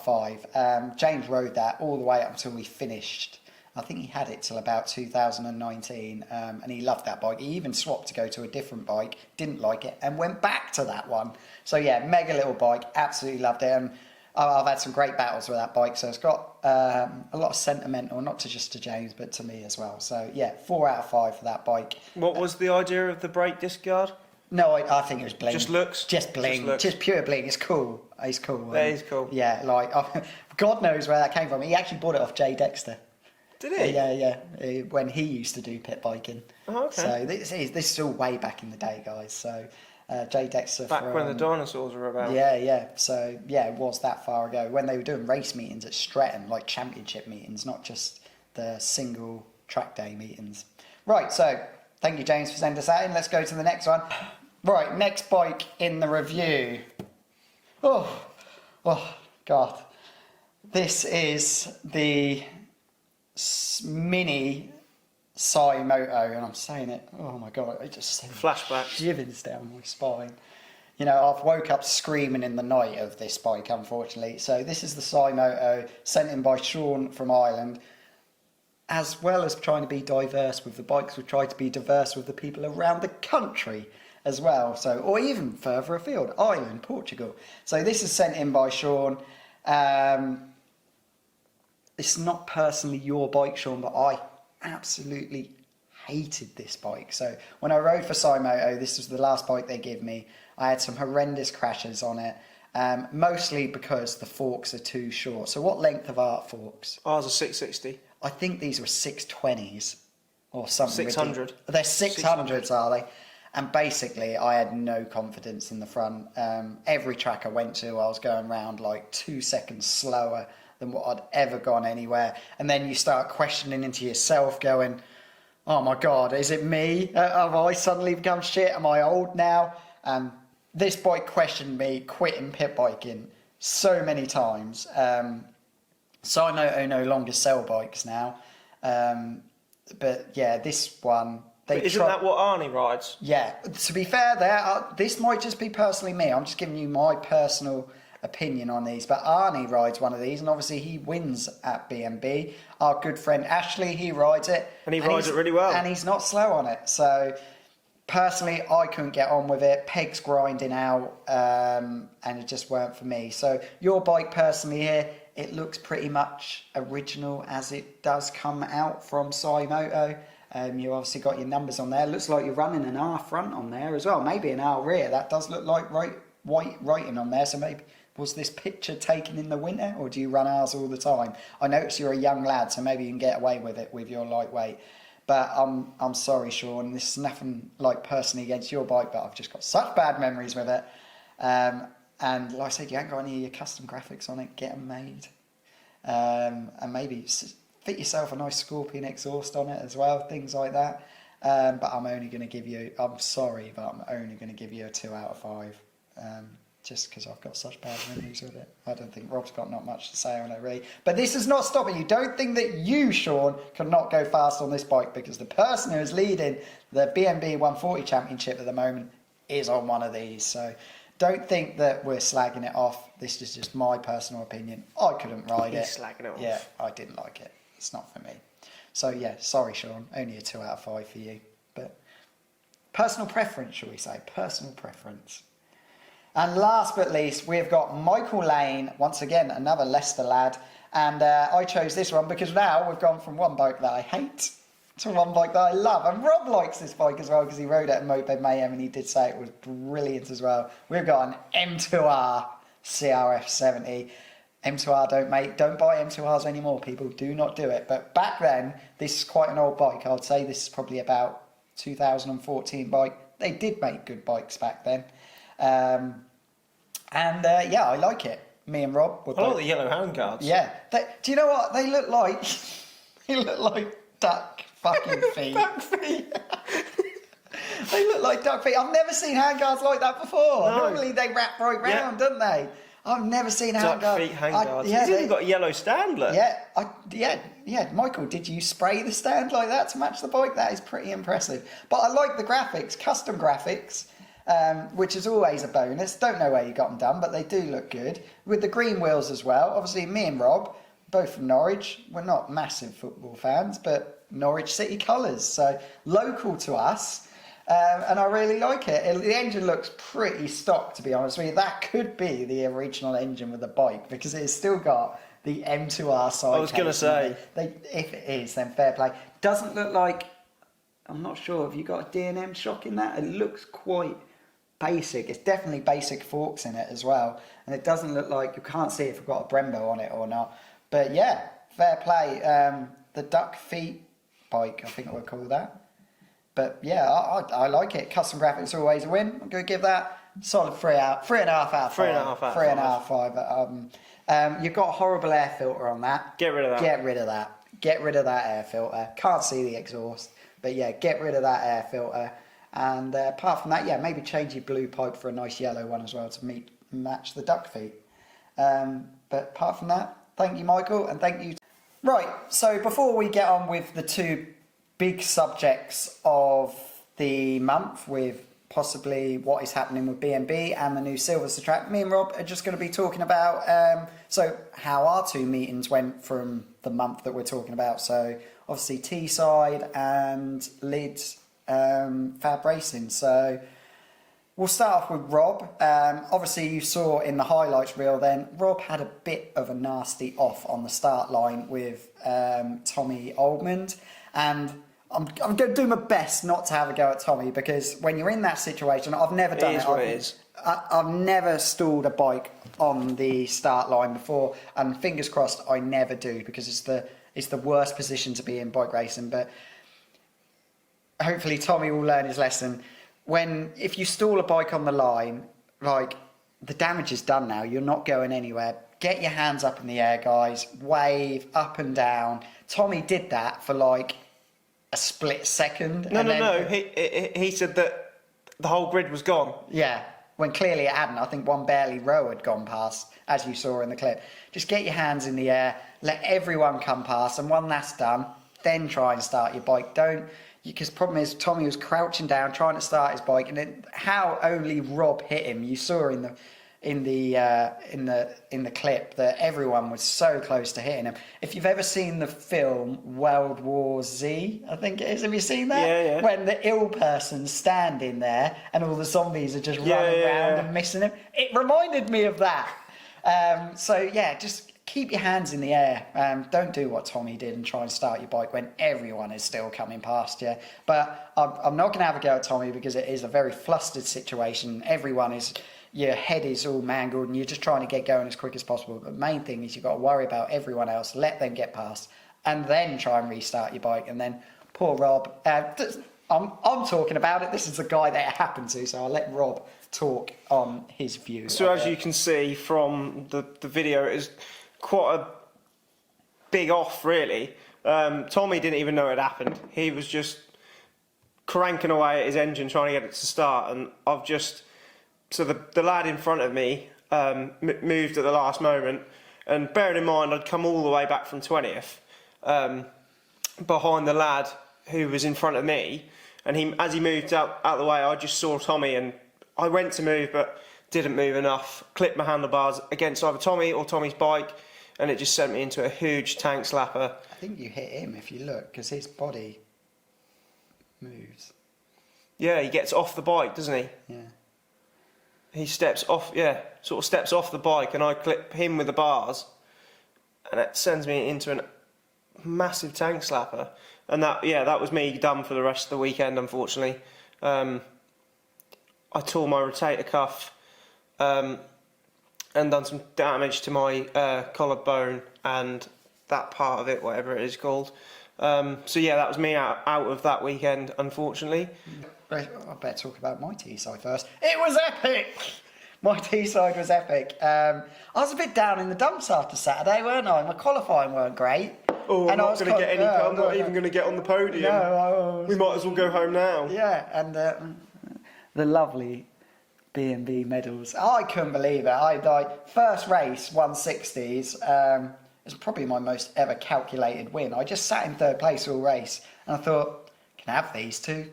5. James rode that all the way up until we finished. I think he had it till about 2019, and he loved that bike. He even swapped to go to a different bike, didn't like it, and went back to that one. So yeah, mega little bike, absolutely loved it. And I've had some great battles with that bike, so it's got a lot of sentimental, not just to James, but to me as well. So yeah, 4 out of 5 for that bike. What was the idea of the brake disc guard? No, I think it was bling. Just looks? Just bling. Just pure bling. It's cool. It's cool. That is cool. Yeah, like, God knows where that came from. He actually bought it off Jay Dexter. Did he? Yeah. When he used to do pit biking. Oh, okay. So this is all way back in the day, guys. So Jay Dexter. Back when the dinosaurs were about. Yeah. So yeah, it was that far ago when they were doing race meetings at Stretton, like championship meetings, not just the single track day meetings. Right. So thank you, James, for sending us that in. Let's go to the next one. Right, next bike in the review. Oh God. This is the Mini Moto, and I'm saying it, oh my God, it just sends flashbacks, shivers down my spine. You know, I've woke up screaming in the night of this bike, unfortunately. So this is the Moto, sent in by Sean from Ireland. As well as trying to be diverse with the bikes, we've tried to be diverse with the people around the country as well. So, or even further afield, Ireland, Portugal. So this is sent in by Sean. It's not personally your bike, Sean, but I absolutely hated this bike. So when I rode for Moto, this was the last bike they gave me. I had some horrendous crashes on it, mostly because the forks are too short. So what length are our forks? Ours are 660. I think these were 620s or something. 600. They're 600s, are they? And basically, I had no confidence in the front. Every track I went to, I was going around like 2 seconds slower than what I'd ever gone anywhere. And then you start questioning into yourself, going, oh my God, is it me? Have I suddenly become shit? Am I old now? And this bike questioned me quitting pit biking so many times. Moto no longer sell bikes now. But yeah, this one... Isn't that what Arnie rides? Yeah. To be fair this might just be personally me. I'm just giving you my personal opinion on these. But Arnie rides one of these, and obviously he wins at B&B. Our good friend Ashley, he rides it. And he rides it really well. And he's not slow on it. So personally, I couldn't get on with it. Pegs grinding out, and it just weren't for me. So your bike personally here, it looks pretty much original as it does come out from Moto. You obviously got your numbers on there. Looks like you're running an R front on there as well. Maybe an R rear. That does look like white writing on there. So maybe, was this picture taken in the winter, or do you run R's all the time? I notice you're a young lad, so maybe you can get away with it with your lightweight. But I'm sorry, Sean. This is nothing like personally against your bike, but I've just got such bad memories with it. And like I said, you ain't got any of your custom graphics on it. Get them made. And maybe fit yourself a nice Scorpion exhaust on it as well, things like that. But I'm only going to give you, I'm sorry, but I'm only going to give you a 2 out of 5. Just because I've got such bad memories with it. I don't think Rob's got not much to say on it really. But this is not stopping you. Don't think that you, Sean, cannot go fast on this bike, because the person who is leading the B&B 140 Championship at the moment is on one of these. So don't think that we're slagging it off. This is just my personal opinion. I couldn't ride it. He's slagging it off. Yeah, I didn't like it. It's not for me. So yeah, sorry, Sean. Only a 2 out of 5 for you. But personal preference, shall we say? Personal preference. And last but least, we've got Michael Lane, once again, another Leicester lad. And I chose this one because now we've gone from one bike that I hate to one bike that I love. And Rob likes this bike as well because he rode it at Moped Mayhem and he did say it was brilliant as well. We've got an M2R CRF 70. M2R don't buy M2Rs anymore, people. Do not do it. But back then, this is quite an old bike. I would say this is probably about 2014 bike. They did make good bikes back then. Yeah, I like it. Me and Rob were I like the yellow handguards. Yeah. Do you know what? They look like... they look like duck fucking feet. Duck feet. They look like duck feet. I've never seen handguards like that before. No. Normally they wrap right round, don't they? I've never seen Duck handguards. feet handguards. Yeah, He's even got a yellow stand, look. Yeah. Michael, did you spray the stand like that to match the bike? That is pretty impressive. But I like the graphics, custom graphics. Which is always a bonus. Don't know where you got them done, but they do look good. With the green wheels as well. Obviously, me and Rob, both from Norwich. We're not massive football fans, but Norwich City colours. So, local to us. And I really like it. The engine looks pretty stock, to be honest with you. That could be the original engine with the bike, because it's still got the M2R side. I was going to say. If it is, then fair play. Doesn't look like... I'm not sure. Have you got a D&M shock in that? It looks quite... basic. It's definitely basic forks in it as well, and it doesn't look like, you can't see if we've got a Brembo on it or not, but yeah, fair play. The duck feet bike, I think we'll call that. But yeah, I like it. Custom graphics always a win. I'm going to give that solid 3.5 out of 5. 3.5 out of 5. You've got a horrible air filter on that. Get rid of that. Get rid of that. Get rid of that air filter. Can't see the exhaust, but yeah, get rid of that air filter. And apart from that, yeah, maybe change your blue pipe for a nice yellow one as well to match the duck feet. But apart from that, thank you, Michael, and thank you. Right, so before we get on with the two big subjects of the month, with possibly what is happening with B&B and the new Sliverstone track, me and Rob are just going to be talking about how our two meetings went from the month that we're talking about. So obviously Teesside and Leeds Fab Racing. So we'll start off with Rob. Obviously you saw in the highlights reel then, Rob had a bit of a nasty off on the start line with Tommy Oldman, and I'm going to do my best not to have a go at Tommy, because when you're in that situation, I've never done it. I've never stalled a bike on the start line before, and fingers crossed I never do, because it's the worst position to be in bike racing. But hopefully Tommy will learn his lesson. If you stall a bike on the line, like, the damage is done now. You're not going anywhere. Get your hands up in the air, guys. Wave up and down. Tommy did that for like a split second. No. He said that the whole grid was gone. Yeah, when clearly it hadn't. I think one barely row had gone past, as you saw in the clip. Just get your hands in the air. Let everyone come past. And when that's done, then try and start your bike. Because the problem is Tommy was crouching down trying to start his bike, and then how only Rob hit him. You saw in the clip that everyone was so close to hitting him. If you've ever seen the film World War Z, I think it is. Have you seen that? Yeah. When the ill person's standing there and all the zombies are just running around and missing him. It reminded me of that. Just keep your hands in the air. Don't do what Tommy did and try and start your bike when everyone is still coming past you. But I'm not going to have a go at Tommy, because it is a very flustered situation. Your head is all mangled and you're just trying to get going as quick as possible. But the main thing is you've got to worry about everyone else, let them get past, and then try and restart your bike. And then poor Rob, I'm talking about it. This is the guy that it happened to, so I'll let Rob talk on his view. So as you can see from the video, it is quite a big off, really. Tommy didn't even know it happened. He was just cranking away at his engine trying to get it to start, and so the lad in front of me moved at the last moment, and bearing in mind I'd come all the way back from 20th behind the lad who was in front of me, and as he moved out the way, I just saw Tommy, and I went to move but didn't move enough, clipped my handlebars against either Tommy or Tommy's bike, and it just sent me into a huge tank slapper. I think you hit him if you look, because his body moves. Yeah, he gets off the bike, doesn't he? Yeah. he steps off, sort of steps off the bike, and I clip him with the bars, and it sends me into a massive tank slapper. And that was me done for the rest of the weekend, unfortunately. I tore my rotator cuff and done some damage to my collarbone and that part of it, whatever it is called. So yeah, that was me out of that weekend, unfortunately. I better talk about my Teesside first. It was epic! My Teesside was epic. I was a bit down in the dumps after Saturday, weren't I? My qualifying weren't great. Oh, I'm not going to get any. I'm not even going to get on the podium. No, we might as well go home now. Yeah, and the lovely B&B medals. I couldn't believe it. First race, 160s. It's probably my most ever calculated win. I just sat in third place all race, and I thought, can I have these two?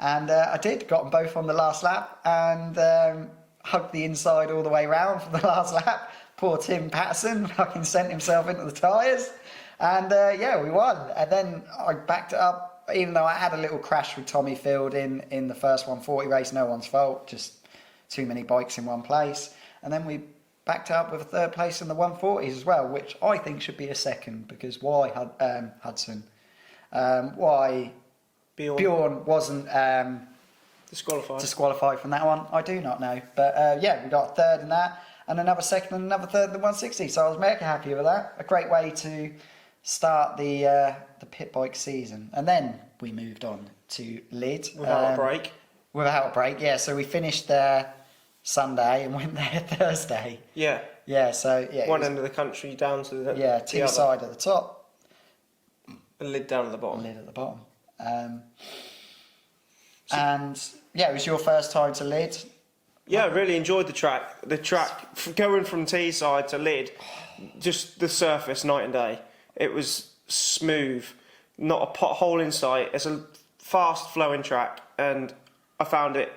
And I did. Got them both on the last lap, and hugged the inside all the way round for the last lap. Poor Tim Patterson fucking sent himself into the tyres. And yeah, we won. And then I backed it up, even though I had a little crash with Tommy Field in the first 140 race. No one's fault, just too many bikes in one place. And then we backed it up with a third place in the 140s as well, which I think should be a second, because why Hudson? Why Bjorn wasn't disqualified from that one, I do not know. But yeah, we got a third in that, and another second and another third in the 160. So I was mega happy with that. A great way to start the Pitbike season. And then we moved on to Lid. Without a break. Without a break, yeah. So we finished there Sunday and went there Thursday. Yeah. Yeah, so yeah. One end of the country down to the Teesside at the top. The Lid down at the bottom. Lid at the bottom. And yeah, it was your first time to Lid. Yeah, I really enjoyed the track. The track, going from Teesside to Lid, just the surface night and day. It was smooth, not a pothole in sight. It's a fast flowing track, and I found it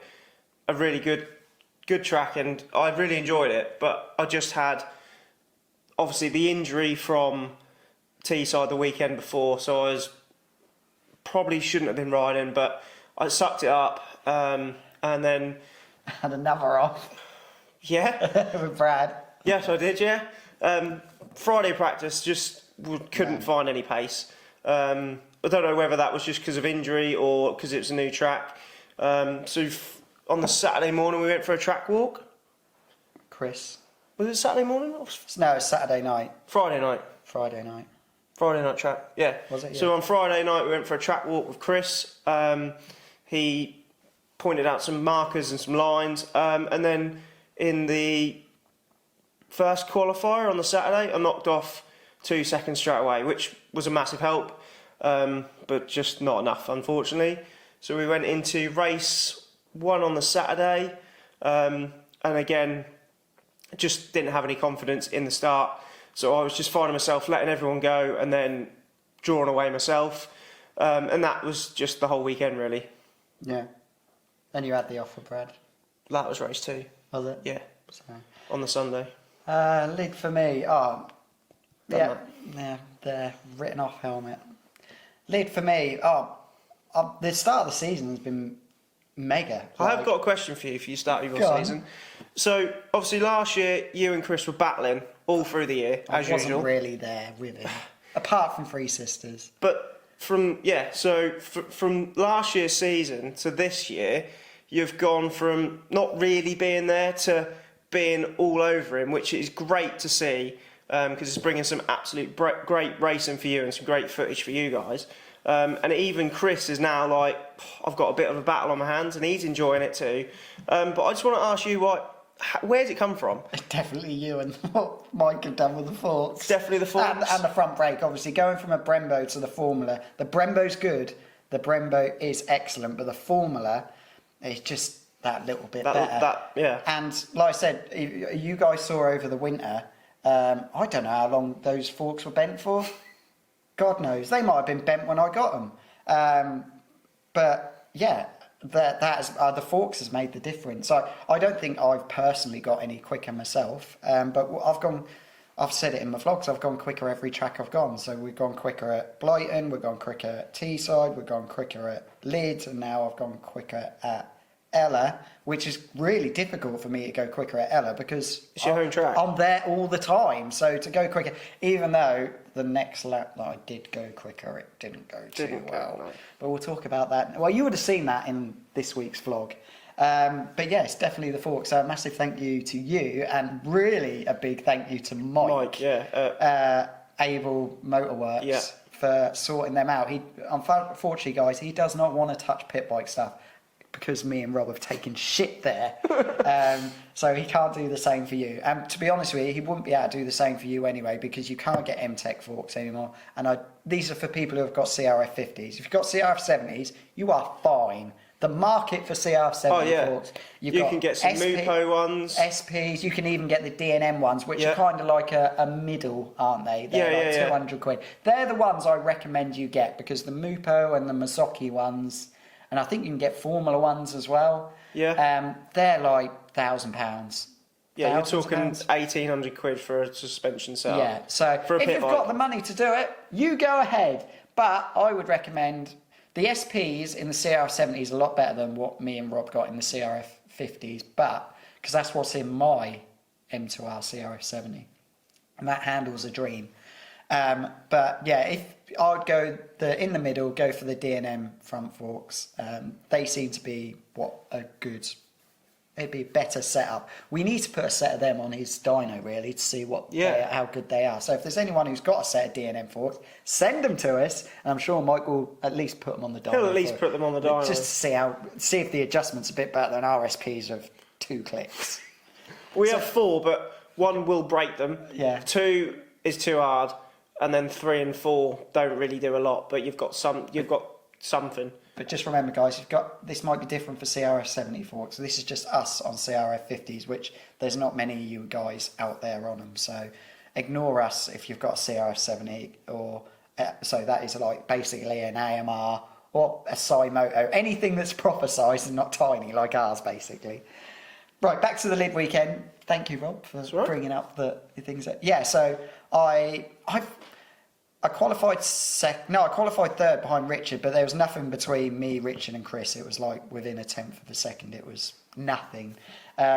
a really good track, and I really enjoyed it. But I just had, obviously, the injury from Teesside the weekend before, so I probably shouldn't have been riding, but I sucked it up, and then had another off. Yeah. With Brad. Yes, I did. Yeah. Friday practice just couldn't find any pace. I don't know whether that was just because of injury or because it was a new track. So on the Saturday morning we went for a track walk. Chris. Was it Saturday morning? No, it's Saturday night. Friday night. Friday night. Friday night track. Yeah. Was it? Yeah. So on Friday night we went for a track walk with Chris. He pointed out some markers and some lines, and then in the first qualifier on the Saturday I knocked off 2 seconds straight away, which was a massive help, but just not enough, unfortunately. So we went into race 1 on the Saturday, and again just didn't have any confidence in the start, so I was just finding myself letting everyone go and then drawing away myself, and that was just the whole weekend really. Yeah. Then you had the offer, Brad. That was race 2. Was it? Yeah. So. On the Sunday. Lid for me. Oh, yeah. Yeah, the written off helmet. Lid for me. The start of the season has been mega. I have got a question for you if you start your season. So obviously last year you and Chris were battling all through the year as usual. I wasn't really there with him, apart from Three Sisters. But from last year's season to this year, you've gone from not really being there to being all over him, which is great to see, because it's bringing some absolute great racing for you and some great footage for you guys. And even Chris is now like, I've got a bit of a battle on my hands, and he's enjoying it too. But I just want to ask you, where's it come from? It's definitely you and what Mike have done with the forks. It's definitely the forks. And the front brake, obviously. Going from a Brembo to the Formula. The Brembo's good. The Brembo is excellent. But the Formula is just that little bit better. Yeah. And like I said, you guys saw over the winter, I don't know how long those forks were bent for. God knows. They might have been bent when I got them. But yeah, the forks has made the difference. I don't think I've personally got any quicker myself, but I've said it in my vlogs, I've gone quicker every track I've gone. So we've gone quicker at Blighton, we've gone quicker at Teesside, we've gone quicker at Leeds, and now I've gone quicker at Ella, which is really difficult for me to go quicker at Ella because it's your home track. I'm there all the time. So to go quicker, even though the next lap that I did go quicker, it didn't go too well. No. But we'll talk about that. Well, you would have seen that in this week's vlog. But yeah, it's definitely the fork. So a massive thank you to you, and really a big thank you to Mike, Able Motorworks, for sorting them out. He, unfortunately, guys, he does not want to touch pit bike stuff because me and Rob have taken shit there. So he can't do the same for you. And to be honest with you, he wouldn't be able to do the same for you anyway, because you can't get M-Tech forks anymore. And these are for people who have got CRF 50s. If you've got CRF 70s, you are fine. The market for CRF 70 forks. You can get some Mupo ones. SPs, you can even get the D&M ones, which are kind of like a middle, aren't they? They're like 200 quid. They're the ones I recommend you get, because the Mupo and the Mazzocchi ones, and I think you can get Formula ones as well. Yeah. They're like £1,000. Yeah, you're talking 1,800 quid for a suspension setup. Yeah, so if you've got the money to do it, you go ahead. But I would recommend the SPs in the CRF 70s a lot better than what me and Rob got in the CRF 50s, but because that's what's in my M2R CRF 70, and that handles a dream. But yeah, if I'd go in the middle, go for the D&M front forks. They seem to be it'd be a better setup. We need to put a set of them on his dyno really to see how good they are. So if there's anyone who's got a set of D&M forks, send them to us, and I'm sure Mike will at least put them on the dyno. He'll at least put them on the dyno. Just to see if the adjustment's a bit better than RSPs of 2 clicks. We have 4, but 1 will break them. Yeah. 2 is too hard, and then 3 and 4 don't really do a lot, but you've got something. But just remember, guys, this might be different for CRF 70 forks. This is just us on CRF 50s, which there's not many of you guys out there on them. So ignore us if you've got a CRF 70, so that is like basically an AMR or a Simoto, anything that's proper size and not tiny like ours, basically. Right, back to the Lid weekend. Thank you, Rob, for bringing up the things. So I qualified I qualified third behind Richard, but there was nothing between me, Richard and Chris. It was like within a tenth of a second. It was nothing.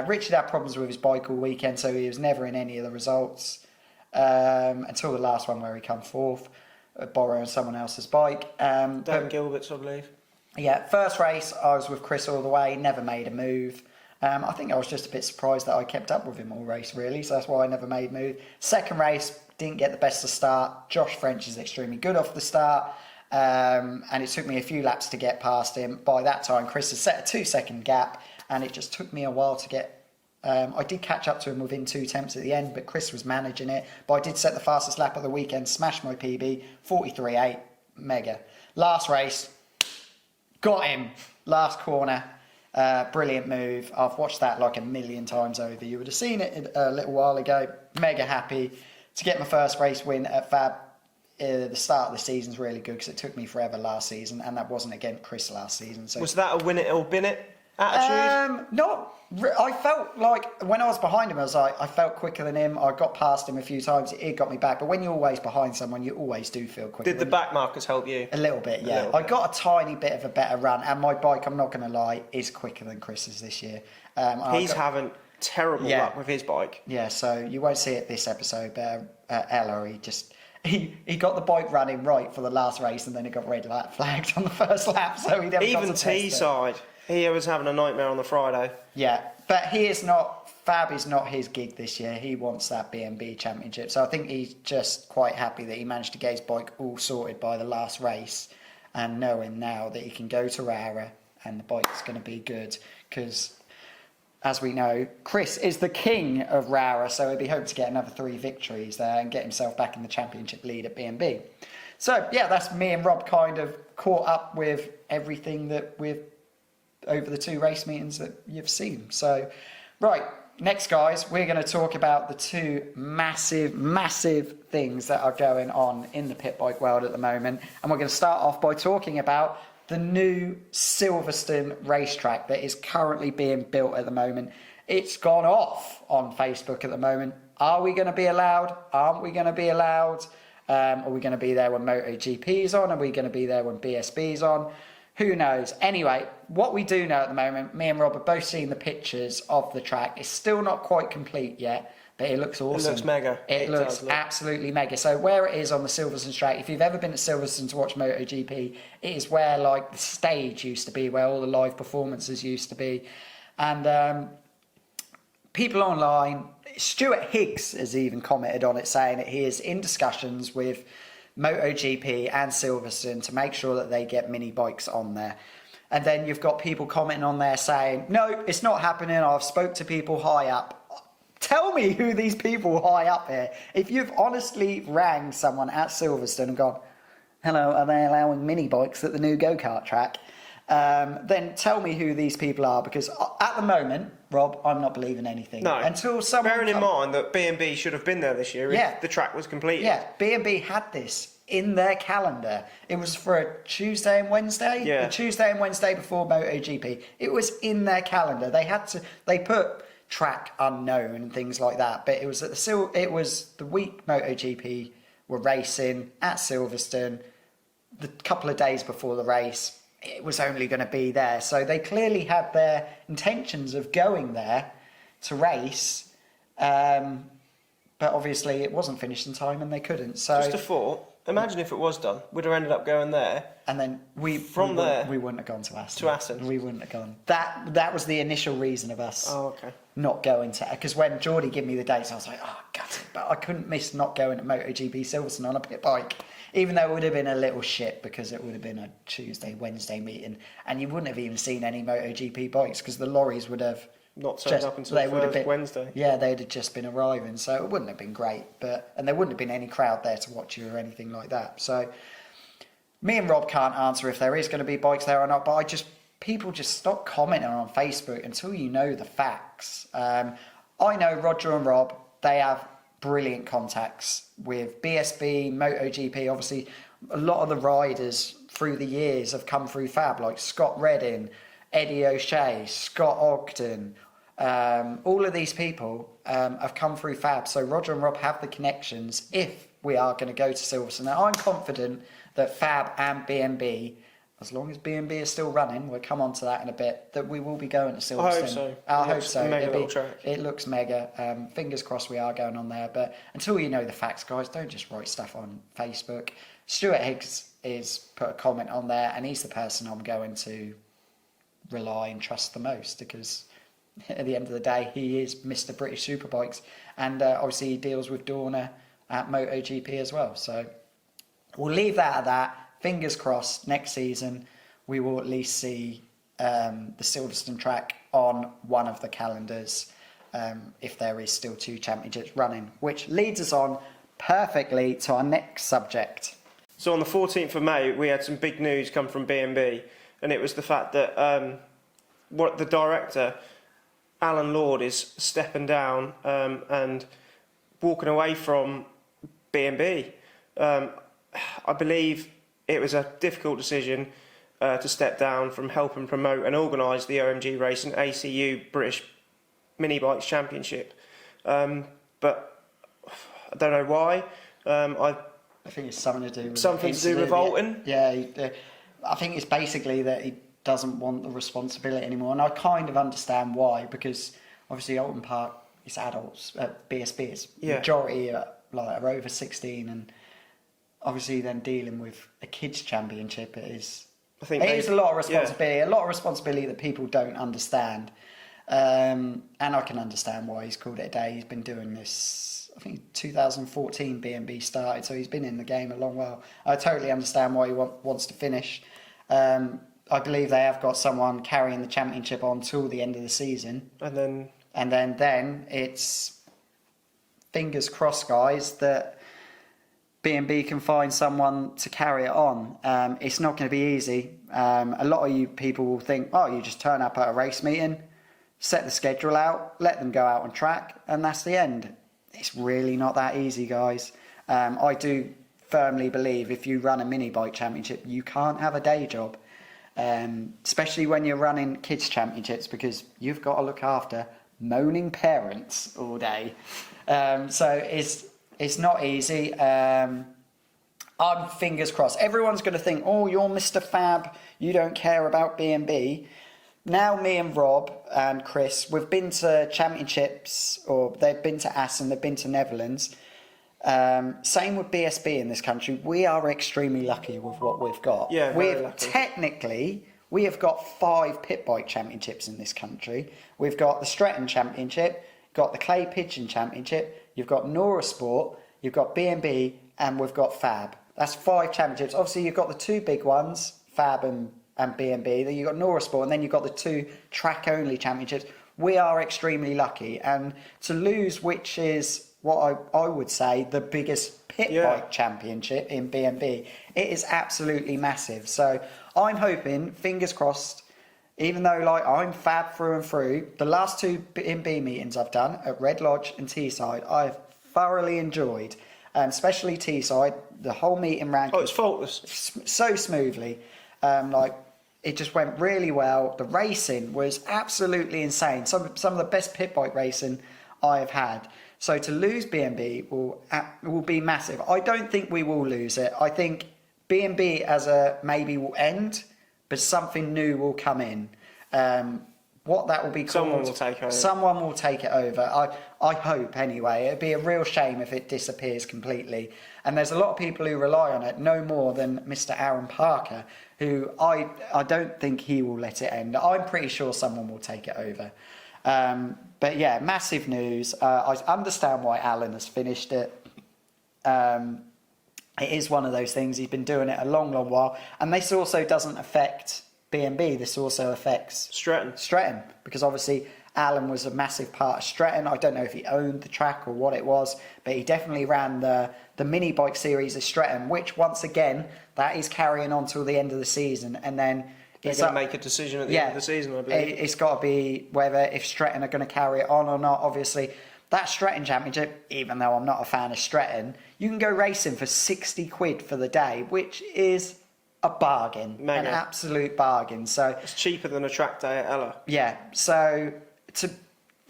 Richard had problems with his bike all weekend, so he was never in any of the results until the last one where he come fourth, borrowing someone else's bike. Dan Gilbert's, I believe. Yeah, first race, I was with Chris all the way, never made a move. I think I was just a bit surprised that I kept up with him all race, really, so that's why I never made a move. Second race, didn't get the best of start. Josh French is extremely good off the start, and it took me a few laps to get past him. By that time, Chris had set a 2-second gap, and it just took me a while to get... I did catch up to him within 2 attempts at the end, but Chris was managing it. But I did set the fastest lap of the weekend, smashed my PB, 43.8, mega. Last race, got him, last corner. Brilliant move. I've watched that like a million times over. You would have seen it a little while ago. Mega happy to get my first race win at Fab. The start of the season's really good because it took me forever last season, and that wasn't against Chris last season. So was that a win it or bin it attitude? I felt like when I was behind him, I felt quicker than him. I got past him a few times. It got me back. But when you're always behind someone, you always do feel quicker. Did the back markers help you? A little bit, yeah. I got a tiny bit of a better run, and my bike, I'm not going to lie, is quicker than Chris's this year. He's having terrible luck with his bike. Yeah, so you won't see it this episode, but Ella, he got the bike running right for the last race, and then it got red light flagged on the first lap, so he never even got to T-side. He was having a nightmare on the Friday. Yeah, but Fab is not his gig this year. He wants that B&B championship. So I think he's just quite happy that he managed to get his bike all sorted by the last race, and knowing now that he can go to Rara and the bike's going to be good, because as we know, Chris is the king of Rara, so he'll be hoping to get another 3 victories there and get himself back in the championship lead at B&B. So yeah, that's me and Rob kind of caught up with everything that we've over the 2 race meetings that you've seen. So, right, next, guys, we're going to talk about the 2 massive things that are going on in the pit bike world at the moment. And we're going to start off by talking about the new Silverstone racetrack that is currently being built at the moment. It's gone off on Facebook at the moment. Are we going to be allowed? Aren't we going to be allowed? Are we going to be there when MotoGP is on? Are we going to be there when BSB is on? who knows? Anyway, what we do know at the moment, me and Rob have both seen the pictures of the track. It's still not quite complete yet, but it looks awesome. It looks mega. It looks absolutely mega. So where it is on the Silverstone track, if you've ever been to Silverstone to watch MotoGP, it is where like the stage used to be, where all the live performances used to be. And people online, Stuart Higgs has even commented on it, saying that he is in discussions with MotoGP and Silverstone to make sure that they get mini bikes on there. And then you've got people commenting on there saying, no, it's not happening. I've spoke to people high up. Tell me who these people high up here. If you've honestly rang someone at Silverstone and gone, hello, are they allowing mini bikes at the new go-kart track? Then tell me who these people are, because at the moment, Rob, I'm not believing anything. No. Until someone... Bearing in mind that B&B should have been there this year if the track was completed. Yeah, B&B had this in their calendar. It was for a Tuesday and Wednesday? Yeah. The Tuesday and Wednesday before MotoGP. It was in their calendar. They put track unknown and things like that, but it was the week MotoGP were racing at Silverstone, the couple of days before the race. It was only going to be there. So they clearly had their intentions of going there to race, but obviously it wasn't finished in time and they couldn't. So just a thought, imagine if it was done, we'd have ended up going there. And then we wouldn't have gone to Assen. We wouldn't have gone. That was the initial reason of us not going to, because when Geordie gave me the dates, I was like, oh, gutted. But I couldn't miss not going to MotoGP Silverstone on a pit bike. Even though it would have been a little shit, because it would have been a Tuesday, Wednesday meeting, and you wouldn't have even seen any MotoGP bikes because the lorries would have not turned up until Wednesday. Yeah, they'd have just been arriving, so it wouldn't have been great. And there wouldn't have been any crowd there to watch you or anything like that. So me and Rob can't answer if there is going to be bikes there or not. But people just stop commenting on Facebook until you know the facts. I know Roger and Rob, they have brilliant contacts with BSB, MotoGP. Obviously, a lot of the riders through the years have come through Fab, like Scott Redding, Eddie O'Shea, Scott Ogden. All of these people have come through Fab. So Roger and Rob have the connections if we are going to go to Silverstone. Now, I'm confident that Fab and B&B, as long as B&B is still running, we'll come on to that in a bit, that we will be going to Silverstone. I hope so. I hope so. Mega little track. It looks mega. Fingers crossed we are going on there. But until you know the facts, guys, don't just write stuff on Facebook. Stuart Higgs is put a comment on there, and he's the person I'm going to rely and trust the most, because at the end of the day, he is Mr. British Superbikes. And obviously he deals with Dorna at MotoGP as well. So we'll leave that at that. Fingers crossed, next season we will at least see the Silverstone track on one of the calendars, if there is still 2 championships running, which leads us on perfectly to our next subject. So on the 14th of May, we had some big news come from B&B, and it was the fact that what the director, Alan Lord, is stepping down and walking away from B&B. I believe it was a difficult decision to step down from helping promote and organise the OMG race and ACU British Minibikes Championship. But I don't know why. I think it's something to do with Volton. Yeah, I think it's basically that he doesn't want the responsibility anymore, and I kind of understand why, because obviously Alton Park is adults, BSB is majority are over 16, and obviously then dealing with a kids championship, it is a lot of responsibility, a lot of responsibility that people don't understand, and I can understand why he's called it a day. He's been doing this, I think 2014 B&B started, so he's been in the game a long while. I totally understand why he wants to finish. I believe they have got someone carrying the championship on till the end of the season, and then it's fingers crossed, guys, that B&B can find someone to carry it on. It's not going to be easy. A lot of you people will think, oh, you just turn up at a race meeting, set the schedule out, let them go out on track, and that's the end. It's really not that easy, guys. I do firmly believe if you run a mini bike championship, you can't have a day job, especially when you're running kids championships, because you've got to look after moaning parents all day. So it's not easy. I'm fingers crossed. Everyone's going to think, oh, you're Mr. Fab, you don't care about B&B. Now me and Rob and Chris, we've been to championships, or they've been to Assen, they've been to Netherlands. Same with BSB in this country. We are extremely lucky with what we've got. Yeah, very lucky. Technically, we have got 5 Pitbike championships in this country. We've got the Stretton Championship, got the Clay Pigeon Championship, you've got Nora Sport, you've got B&B, and we've got Fab. That's 5 championships. Obviously, you've got the 2 big ones, Fab and B&B. Then you've got Nora Sport, and then you've got the 2 track-only championships. We are extremely lucky. And to lose, which is what I would say, the biggest Pitbike championship in B&B, it is absolutely massive. So I'm hoping, fingers crossed, even though like I'm Fab through and through, the last 2 B&B meetings I've done at Red Lodge and Teesside, I've thoroughly enjoyed. Especially Teesside, the whole meeting ran it's faultless. so smoothly. It just went really well. The racing was absolutely insane. Some of the best pit bike racing I have had. So to lose B&B will be massive. I don't think we will lose it. I think B&B as a maybe will end, but something new will come in. What that will be called, someone will take over. Someone will take it over. I hope anyway. It'd be a real shame if it disappears completely. And there's a lot of people who rely on it, no more than Mr. Aaron Parker, who I don't think he will let it end. I'm pretty sure someone will take it over. But yeah, massive news. I understand why Alan has finished it. It is one of those things. He's been doing it a long, long while. And this also doesn't affect B&B. This also affects Stretton, because obviously Alan was a massive part of Stretton. I don't know if he owned the track or what it was, but he definitely ran the mini bike series of Stretton, which once again, that is carrying on till the end of the season. And then they're going to make a decision at the end of the season, I believe. It's got to be whether if Stretton are going to carry it on or not. Obviously, that Stretton Championship, even though I'm not a fan of Stretton, you can go racing for 60 quid for the day, which is a bargain, an absolute bargain. So it's cheaper than a track day at Ella. Yeah, so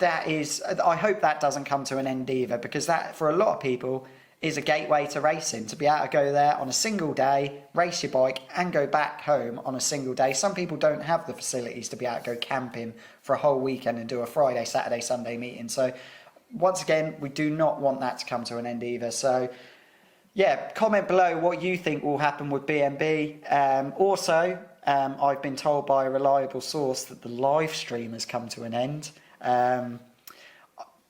I hope that doesn't come to an end either, because that for a lot of people is a gateway to racing, to be able to go there on a single day, race your bike and go back home on a single day. Some people don't have the facilities to be able to go camping for a whole weekend and do a Friday, Saturday, Sunday meeting. So once again, we do not want that to come to an end either. So yeah, comment below what you think will happen with B&B. Also, I've been told by a reliable source that the live stream has come to an end.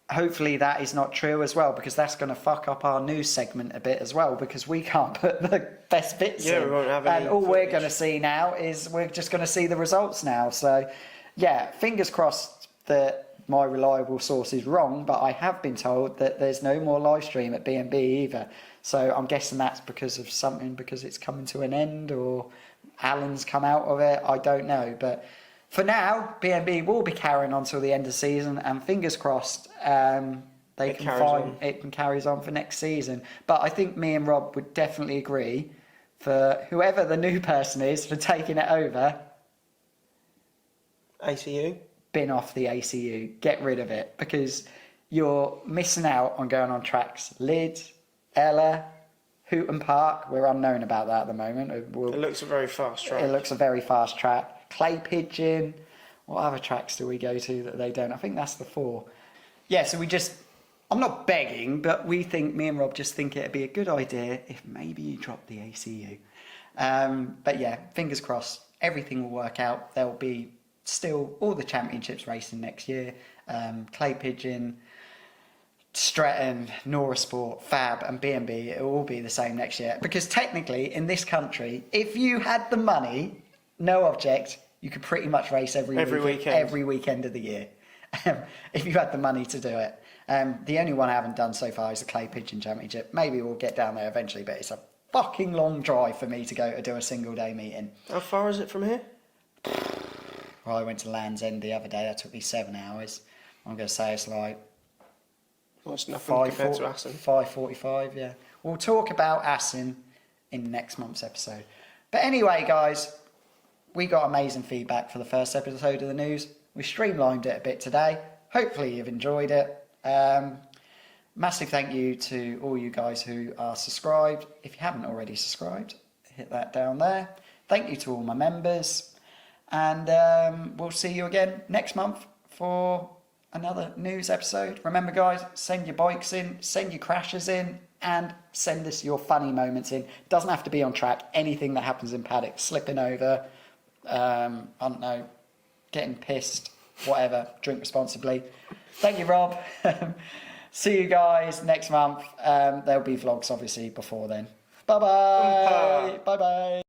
Hopefully that is not true as well, because that's going to fuck up our news segment a bit as well, because we can't put the best bits in. We won't have any and all footage. We're going to see now is we're just going to see the results now. So yeah, fingers crossed that my reliable source is wrong, but I have been told that there's no more live stream at B&B either. So I'm guessing that's because of something, because it's coming to an end, or Alan's come out of it. I don't know. But for now, B&B will be carrying on till the end of the season, and fingers crossed it carries on for next season. But I think me and Rob would definitely agree, for whoever the new person is for taking it over, ACU? bin off the ACU. Get rid of it, because you're missing out on going on tracks. Leeds, Ella, Hooton Park, we're unknown about that at the moment. It looks a very fast track. It looks a very fast track. Clay Pigeon. What other tracks do we go to that they don't? I think that's the 4. Yeah, so I'm not begging, but me and Rob just think it'd be a good idea if maybe you drop the ACU. But yeah, fingers crossed, everything will work out. There'll be still all the championships racing next year. Clay Pigeon, Stretton, Nora Sport, Fab and B&B, it will all be the same next year. Because technically, in this country, if you had the money, no object, you could pretty much race every weekend of the year. If you had the money to do it. The only one I haven't done so far is the Clay Pigeon Championship. Maybe we'll get down there eventually, but it's a fucking long drive for me to go to do a single day meeting. How far is it from here? Well, I went to Land's End the other day. That took me 7 hours. I'm going to say it's like... Well, it's nothing compared to Assen. 5:45, yeah. We'll talk about Assen in next month's episode. But anyway, guys, we got amazing feedback for the first episode of the news. We streamlined it a bit today. Hopefully you've enjoyed it. Massive thank you to all you guys who are subscribed. If you haven't already subscribed, hit that down there. Thank you to all my members. And we'll see you again next month for another news episode. Remember, guys, send your bikes in, send your crashes in, and send us your funny moments in. Doesn't have to be on track. Anything that happens in paddock, slipping over, I don't know, getting pissed, whatever. Drink responsibly. Thank you, Rob. See you guys next month. There'll be vlogs, obviously, before then. Bye-bye. Bye-bye.